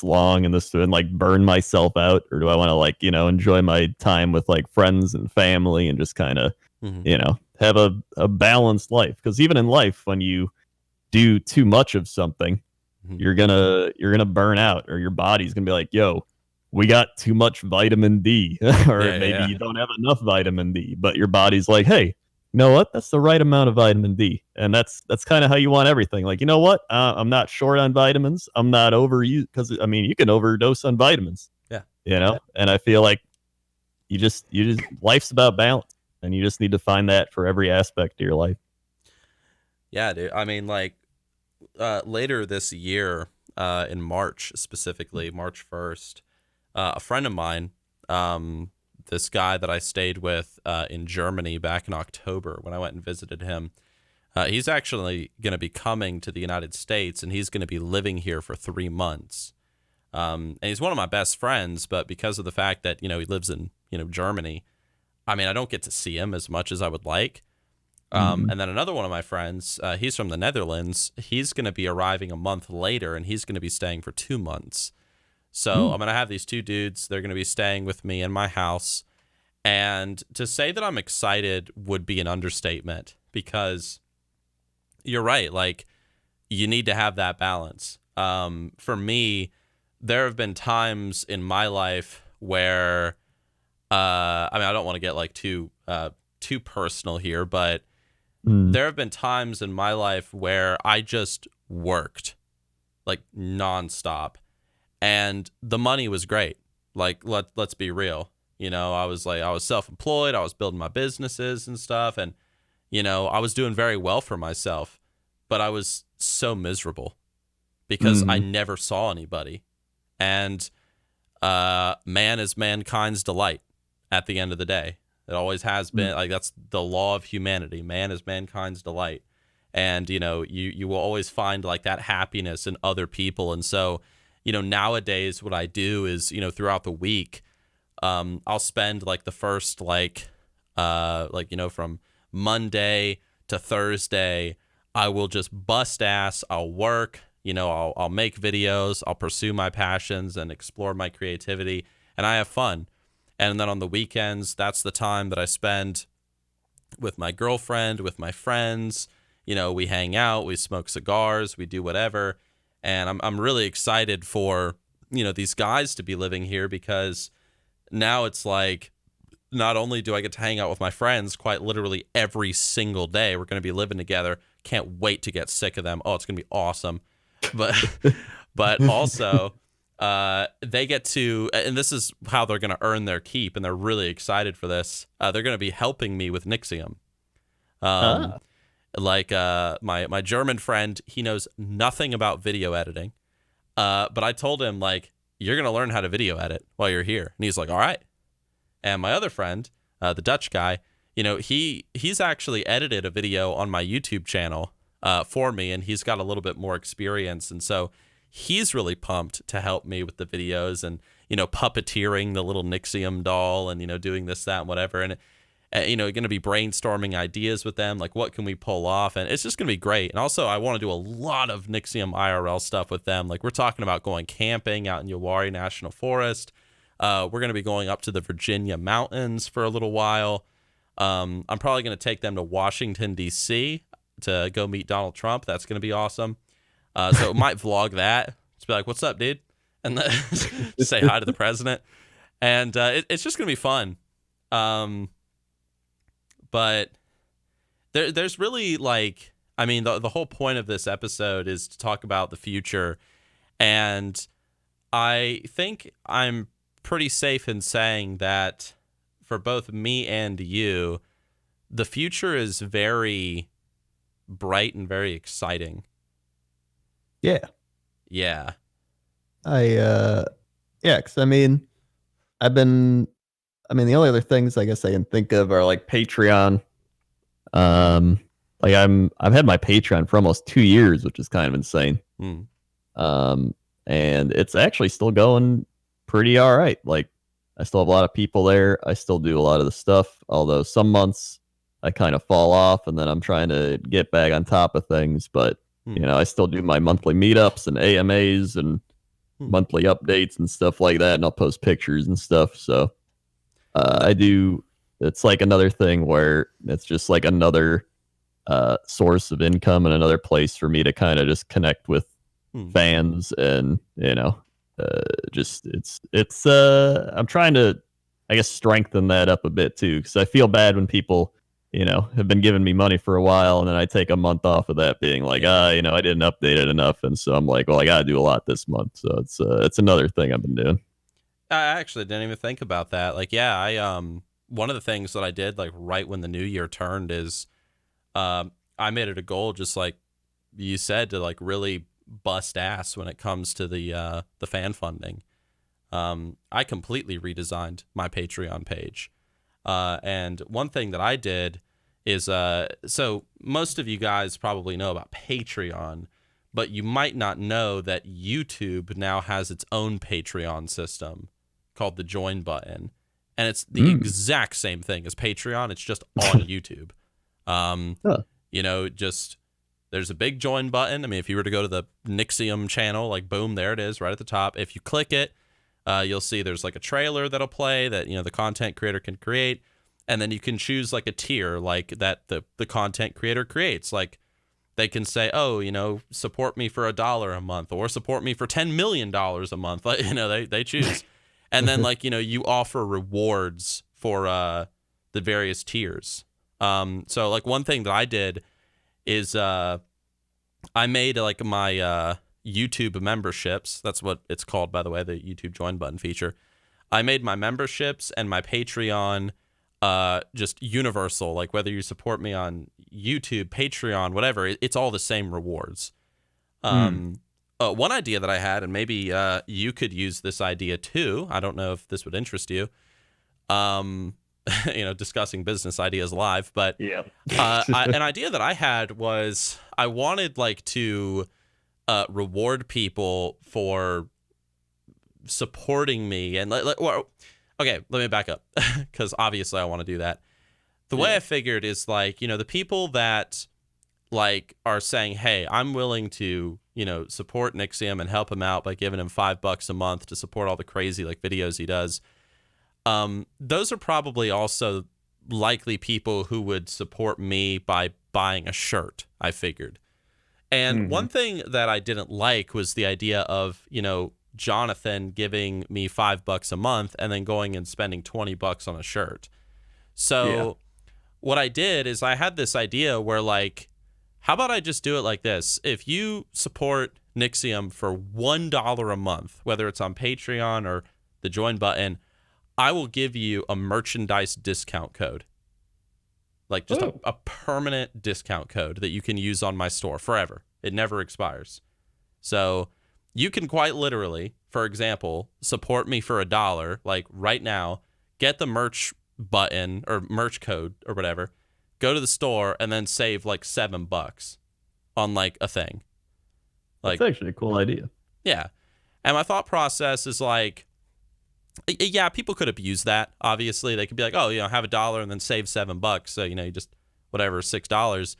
long and like burn myself out, or do I want to, like, you know, enjoy my time with like friends and family and just kind of you know, have a balanced life? Because even in life, when you do too much of something, you're gonna burn out, or your body's gonna be like, yo, we got too much vitamin D, or maybe you don't have enough vitamin D, but your body's like, hey, you know what? That's the right amount of vitamin D. And that's kind of how you want everything. Like, you know what? I'm not short on vitamins. I'm not because I mean, you can overdose on vitamins. Yeah. You know? And I feel like you just life's about balance, and you just need to find that for every aspect of your life. Yeah, dude. I mean, like, later this year, in March, specifically March 1st, a friend of mine, this guy that I stayed with in Germany back in October when I went and visited him, he's actually going to be coming to the United States, and he's going to be living here for 3 months. And he's one of my best friends, but because of the fact that, you know, he lives in, you know, Germany, I mean, I don't get to see him as much as I would like. And then another one of my friends, he's from the Netherlands. He's going to be arriving a month later, and he's going to be staying for 2 months. So I'm going to have these two dudes. They're going to be staying with me in my house. And to say that I'm excited would be an understatement, because you're right. Like, you need to have that balance. For me, there have been times in my life where, I mean, I don't want to get like too personal here, but there have been times in my life where I just worked like nonstop. and the money was great. Like, let's be real. I was self-employed. I was building my businesses and stuff. And, I was doing very well for myself, but I was so miserable because I never saw anybody. And man is mankind's delight at the end of the day. It always has been. Like, that's the law of humanity. Man is mankind's delight. And, you will always find like that happiness in other people. And so, nowadays what I do is, throughout the week, I'll spend like the first from Monday to Thursday, I will just bust ass. I'll work, I'll make videos, I'll pursue my passions and explore my creativity, and I have fun. And then on the weekends, that's the time that I spend with my girlfriend, with my friends. We hang out, we smoke cigars, we do whatever. And I'm really excited for, these guys to be living here, because now it's like, not only do I get to hang out with my friends quite literally every single day, we're going to be living together. Can't wait to get sick of them. Oh, it's going to be awesome. But also, they get to, and this is how they're going to earn their keep, and they're really excited for this. They're going to be helping me with Nixxiom. Like my German friend, he knows nothing about video editing, but I told him, like, you're going to learn how to video edit while you're here. And he's like, all right. And my other friend, the Dutch guy, he's actually edited a video on my YouTube channel for me, and he's got a little bit more experience. And so he's really pumped to help me with the videos and, puppeteering the little Nixxiom doll and, doing this, that, and whatever. And, going to be brainstorming ideas with them, like what can we pull off? And it's just going to be great. And also, I want to do a lot of Nixxiom IRL stuff with them. Like, we're talking about going camping out in Uwharrie National Forest. We're going to be going up to the Virginia mountains for a little while. I'm probably going to take them to Washington, D.C. to go meet Donald Trump. That's going to be awesome. So might vlog that. Just be like, what's up, dude? And then say hi to the president. And it's just going to be fun. But there's really, like, I mean, the whole point of this episode is to talk about the future. And I think I'm pretty safe in saying that for both me and you, the future is very bright and very exciting. Yeah. Yeah. Yeah, because I mean, the only other things I guess I can think of are like Patreon. Like I've had my Patreon for almost 2 years, which is kind of insane. And it's actually still going pretty all right. Like, I still have a lot of people there. I still do a lot of the stuff, although some months I kind of fall off, and then I'm trying to get back on top of things. But I still do my monthly meetups and AMAs and monthly updates and stuff like that, and I'll post pictures and stuff. So I do. It's like another thing where it's just like another source of income and another place for me to kind of just connect with fans, and just it's I'm trying to, I guess, strengthen that up a bit too, because I feel bad when people have been giving me money for a while, and then I take a month off of that, being like, I didn't update it enough, and so I'm like, well, I gotta do a lot this month. So it's another thing I've been doing. I actually didn't even think about that. Like, yeah, I one of the things that I did, like, right when the new year turned is I made it a goal, just like you said, to like really bust ass when it comes to the fan funding. I completely redesigned my Patreon page. And one thing that I did is, so most of you guys probably know about Patreon, but you might not know that YouTube now has its own Patreon system called the join button. And it's the exact same thing as Patreon. It's just on YouTube. Just there's a big join button. I mean, if you were to go to the Nixxiom channel, like, boom, there it is right at the top. If you click it, you'll see there's like a trailer that'll play that, the content creator can create. And then you can choose like a tier like that the content creator creates. Like, they can say, oh, support me for $1 a month, or support me for $10 million a month. Like, they choose. And then, like, you offer rewards for the various tiers. So like one thing that I did is I made like my YouTube memberships. That's what it's called, by the way, the YouTube join button feature. I made my memberships and my Patreon just universal. Like whether you support me on YouTube, Patreon, whatever, it's all the same rewards. One idea that I had, and maybe you could use this idea too. I don't know if this would interest you. Discussing business ideas live, but yeah. An idea that I had was I wanted like to reward people for supporting me, and okay, let me back up because obviously I want to do that. The way I figured is like, the people that like are saying, hey, I'm willing to, support Nixxiom and help him out by giving him $5 a month to support all the crazy like videos he does. Those are probably also likely people who would support me by buying a shirt, I figured. And one thing that I didn't like was the idea of, Jonathan giving me $5 a month and then going and spending $20 on a shirt. So what I did is I had this idea where like, how about I just do it like this? If you support Nixxiom for $1 a month, whether it's on Patreon or the join button, I will give you a merchandise discount code. Like just a permanent discount code that you can use on my store forever. It never expires. So you can quite literally, for example, support me for $1, like right now, get the merch button or merch code or whatever, go to the store and then save like $7 on like a thing. Like, that's actually a cool idea. Yeah. And my thought process is like, yeah, people could abuse that. Obviously, they could be like, oh, have $1 and then save $7. So, you just whatever, $6.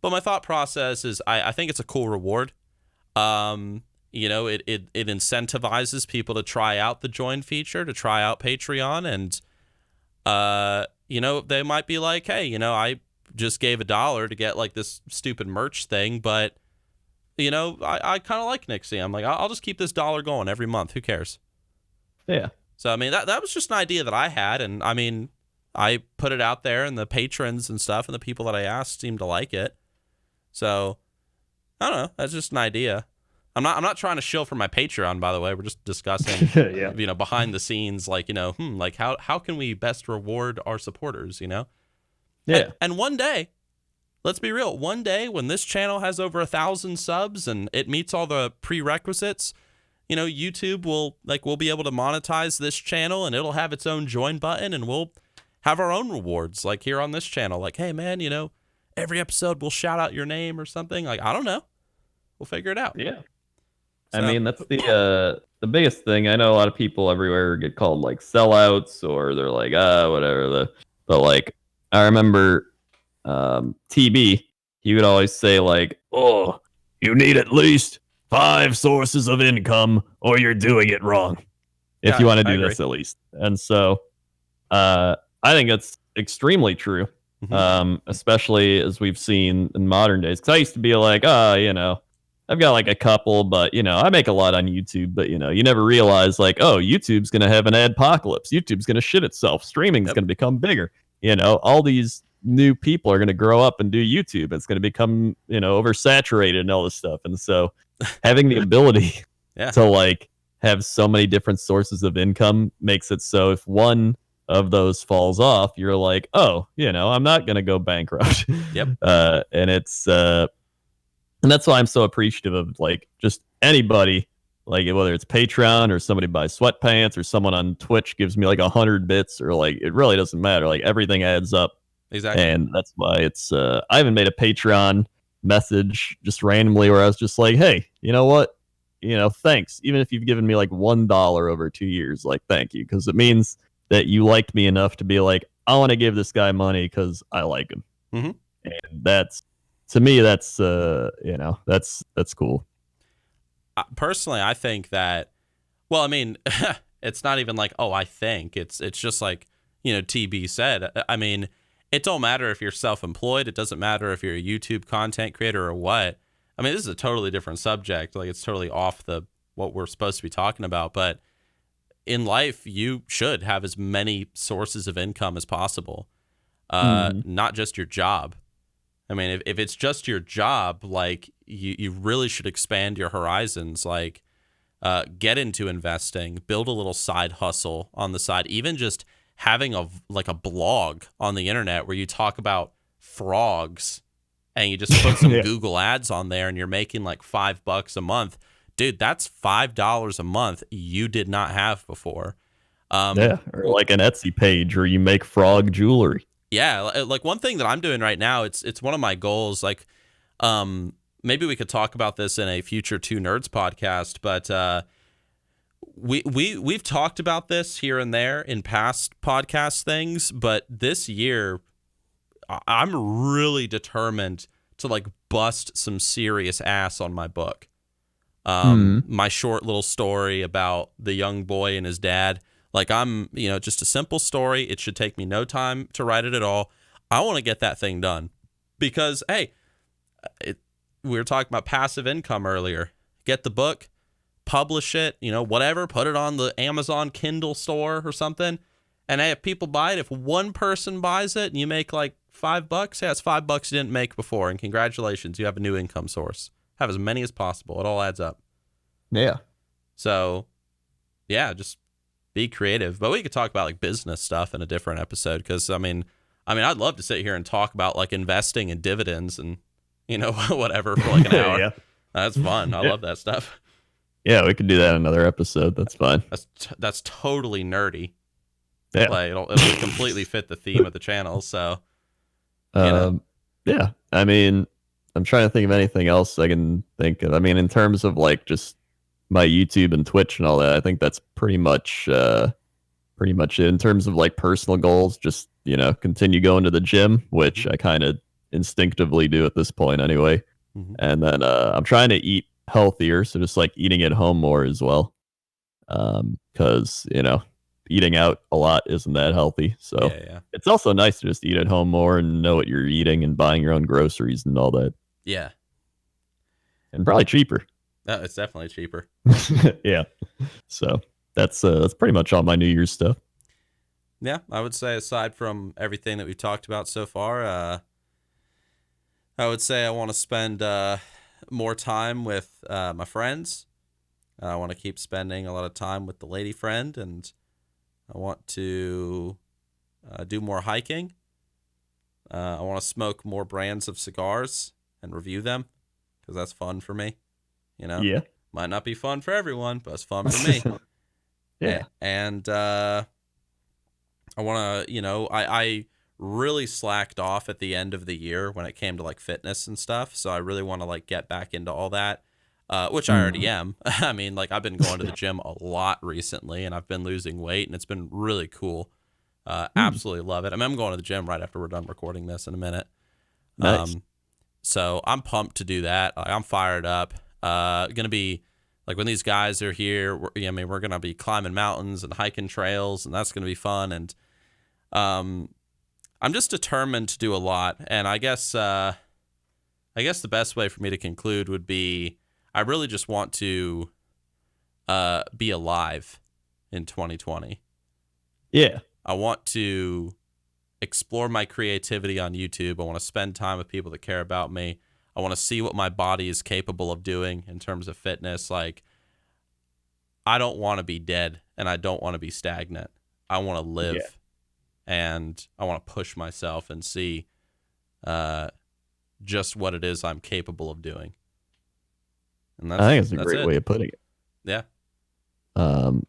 But my thought process is I think it's a cool reward. It incentivizes people to try out the join feature, to try out Patreon. And, they might be like, hey, I just gave $1 to get like this stupid merch thing. But, I kind of like Nixxiom. I'm like, I'll just keep this $1 going every month. Who cares? Yeah. So, I mean, that was just an idea that I had. And, I mean, I put it out there and the patrons and stuff and the people that I asked seemed to like it. So, I don't know. That's just an idea. I'm not trying to shill for my Patreon, by the way. We're just discussing, behind the scenes, like, like how can we best reward our supporters, Yeah. And one day, let's be real, one day when this channel has over 1,000 subs and it meets all the prerequisites, YouTube we'll be able to monetize this channel and it'll have its own join button and we'll have our own rewards like here on this channel. Like, hey man, every episode we'll shout out your name or something. Like, I don't know. We'll figure it out. Yeah. So. I mean, that's the biggest thing. I know a lot of people everywhere get called like sellouts or they're like, whatever. But like, I remember TB, he would always say like, oh, you need at least 5 sources of income or you're doing it wrong. If you want to do this at least. And so I think that's extremely true. Especially as we've seen in modern days. Because I used to be like, I've got like a couple, but I make a lot on YouTube. But you never realize like, oh, YouTube's gonna have an adpocalypse. YouTube's gonna shit itself. Streaming's gonna become bigger. All these new people are gonna grow up and do YouTube. It's gonna become oversaturated and all this stuff. And so having the ability to like have so many different sources of income makes it so if one of those falls off, you're like, oh, I'm not gonna go bankrupt. Yep. And it's and that's why I'm so appreciative of like just anybody, like whether it's Patreon or somebody buys sweatpants or someone on Twitch gives me like 100 bits or like it really doesn't matter. Like everything adds up. Exactly. And that's why it's I even made a Patreon message just randomly where I was just like, hey, you know what? Thanks. Even if you've given me like $1 over 2 years, like thank you, because it means that you liked me enough to be like, I want to give this guy money because I like him. And that's, to me, that's that's cool. Personally, I think that, well, I mean, it's not even like, oh, I think it's just like, TB said. I mean, it don't matter if you're self-employed. It doesn't matter if you're a YouTube content creator or what. I mean, this is a totally different subject. Like, it's totally off what we're supposed to be talking about. But in life, you should have as many sources of income as possible, not just your job. I mean, if it's just your job, like, you really should expand your horizons. Like, get into investing, build a little side hustle on the side, even just having a blog on the internet where you talk about frogs and you just put some Google ads on there and you're making like $5 a month. Dude, that's $5 a month you did not have before. Or like an Etsy page where you make frog jewelry. Yeah, like one thing that I'm doing right now, it's one of my goals. Like, maybe we could talk about this in a future Two Nerds podcast, but we've talked about this here and there in past podcast things, but this year I'm really determined to like bust some serious ass on my book. My short little story about the young boy and his dad. Like, I'm, just a simple story. It should take me no time to write it at all. I want to get that thing done because, hey, we were talking about passive income earlier. Get the book, publish it, whatever, put it on the Amazon Kindle store or something. And hey, if people buy it, if one person buys it and you make like $5, it's $5 you didn't make before. And congratulations, you have a new income source. Have as many as possible. It all adds up. Yeah. So, yeah, just be creative. But we could talk about like business stuff in a different episode because, I mean, I'd love to sit here and talk about like investing and dividends and, whatever for like an hour. Yeah. That's fun. I love that stuff. Yeah, we could do that in another episode. That's fine. That's totally nerdy. Yeah. Like, it'll completely fit the theme of the channel. So, yeah. I mean, I'm trying to think of anything else I can think of. I mean, in terms of like just my YouTube and Twitch and all that, I think that's pretty much it. In terms of like personal goals, just, continue going to the gym, which I kind of instinctively do at this point anyway. Mm-hmm. And then I'm trying to eat healthier, so just like eating at home more as well. Because, eating out a lot isn't that healthy. So it's also nice to just eat at home more and know what you're eating and buying your own groceries and all that. Yeah. And probably cheaper. It's definitely cheaper. Yeah. So that's pretty much all my New Year's stuff. Yeah, I would say aside from everything that we talked about so far, I would say I want to spend more time with my friends. I want to keep spending a lot of time with the lady friend, and I want to do more hiking. I want to smoke more brands of cigars and review them because that's fun for me. Yeah. Might not be fun for everyone, but it's fun for me. Yeah. And I want to, I really slacked off at the end of the year when it came to like fitness and stuff. So I really want to like get back into all that, which I already am. I mean, like I've been going to the gym a lot recently and I've been losing weight and it's been really cool. Absolutely love it. I mean, I'm going to the gym right after we're done recording this in a minute. Nice. So I'm pumped to do that. I'm fired up. Going to be like when these guys are here, we're going to be climbing mountains and hiking trails and that's going to be fun. And, I'm just determined to do a lot. And I guess the best way for me to conclude would be, I really just want to, be alive in 2020. Yeah. I want to explore my creativity on YouTube. I want to spend time with people that care about me. I want to see what my body is capable of doing in terms of fitness. Like, I don't want to be dead and I don't want to be stagnant. I want to live and I want to push myself and see just what it is I'm capable of doing. And I think it's a great way of putting it. Yeah. Oh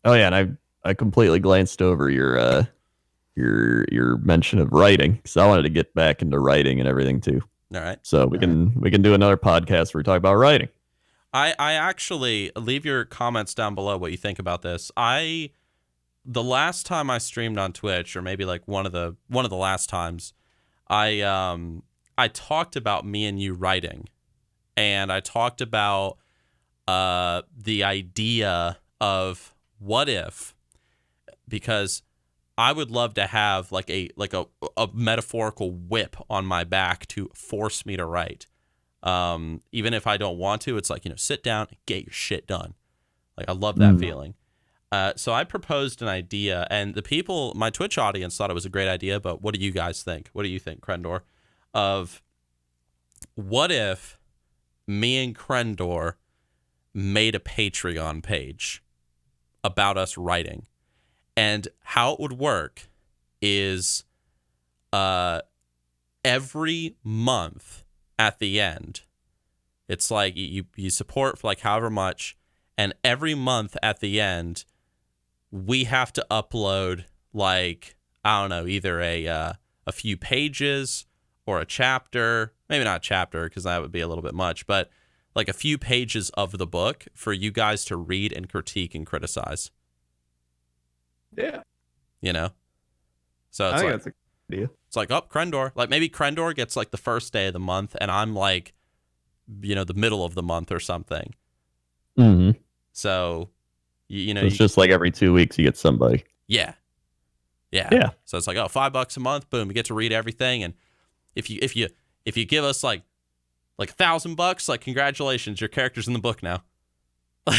yeah, and I completely glanced over your mention of writing because I wanted to get back into writing and everything too. All right. So we can do another podcast where we talk about writing. I actually leave your comments down below what you think about this. The last time I streamed on Twitch, or maybe like one of the last times, I talked about me and you writing, and I talked about the idea of what if, because I would love to have like a metaphorical whip on my back to force me to write. Even if I don't want to, it's like, sit down and get your shit done. Like, I love that feeling. So I proposed an idea, and the people, my Twitch audience, thought it was a great idea, but what do you guys think? What do you think, Crendor? Of what if me and Crendor made a Patreon page about us writing. And how it would work is every month at the end, it's like you support for like however much, and every month at the end, we have to upload like, I don't know, either a few pages or a chapter, maybe not a chapter because that would be a little bit much, but like a few pages of the book for you guys to read and critique and criticize. Yeah. You know? So it's I think like, that's a good idea. It's like, oh, Crendor. Like maybe Crendor gets like the first day of the month and I'm like, you know, the middle of the month or something. Mm-hmm. So, you know. So it's just like every 2 weeks you get somebody. Yeah. So it's like, oh, $5 a month, boom, you get to read everything. And if you give us like $1,000, like congratulations, your character's in the book now. All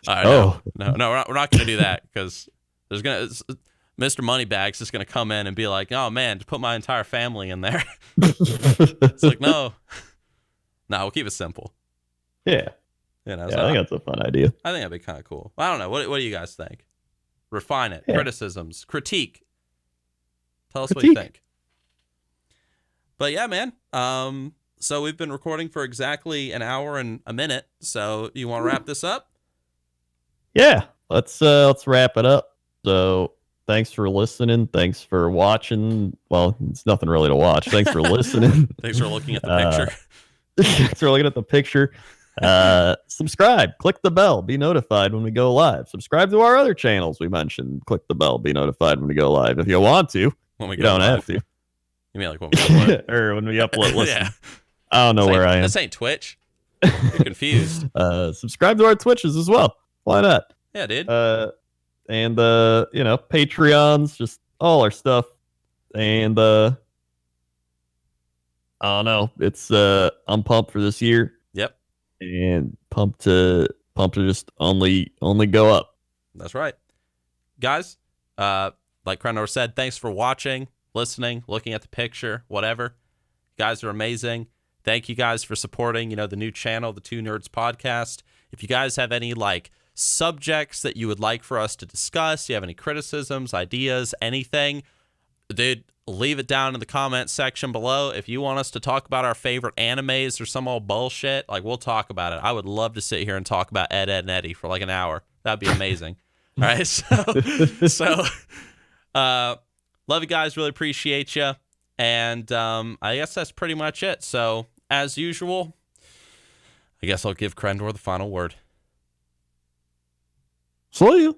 right, no, we're not gonna do that because Mr. Moneybags is gonna come in and be like, oh man, to put my entire family in there. It's like, no, we'll keep it simple. Yeah. You know, yeah, so I think that's a fun idea. I think that'd be kind of cool. I don't know. What do you guys think? Refine it. Yeah. Criticisms. Critique. Tell us what you think. But yeah, man. So we've been recording for exactly an hour and a minute. So you want to wrap this up? Yeah. Let's wrap it up. So thanks for listening. Thanks for watching. Well, it's nothing really to watch. Thanks for listening. Thanks for looking at the picture. Thanks for looking at the picture. Subscribe, click the bell, be notified when we go live. Subscribe to our other channels we mentioned. Click the bell, be notified when we go live. If you want to, when we you don't live. have to. You mean like when we upload? Or when we upload, listen. Yeah. I don't know where I am. This ain't Twitch. You're confused. Subscribe to our Twitches as well. Why not? Yeah, dude. And you know, Patreons, just all our stuff. And I don't know. It's I'm pumped for this year. Yep. And pumped to just only go up. That's right. Guys, like Crendor said, thanks for watching, listening, looking at the picture, whatever. You guys are amazing. Thank you guys for supporting, the new channel, the Two Nerds Podcast. If you guys have any subjects that you would like for us to discuss, you have any criticisms, ideas, anything, dude, leave it down in the comment section below. If you want us to talk about our favorite animes or some old bullshit, we'll talk about it. I would love to sit here and talk about Ed, Edd, and Eddy for an hour. That'd be amazing. All right, so love you guys. Really appreciate you. And I guess that's pretty much it. So, as usual, I guess I'll give Crendor the final word. See you.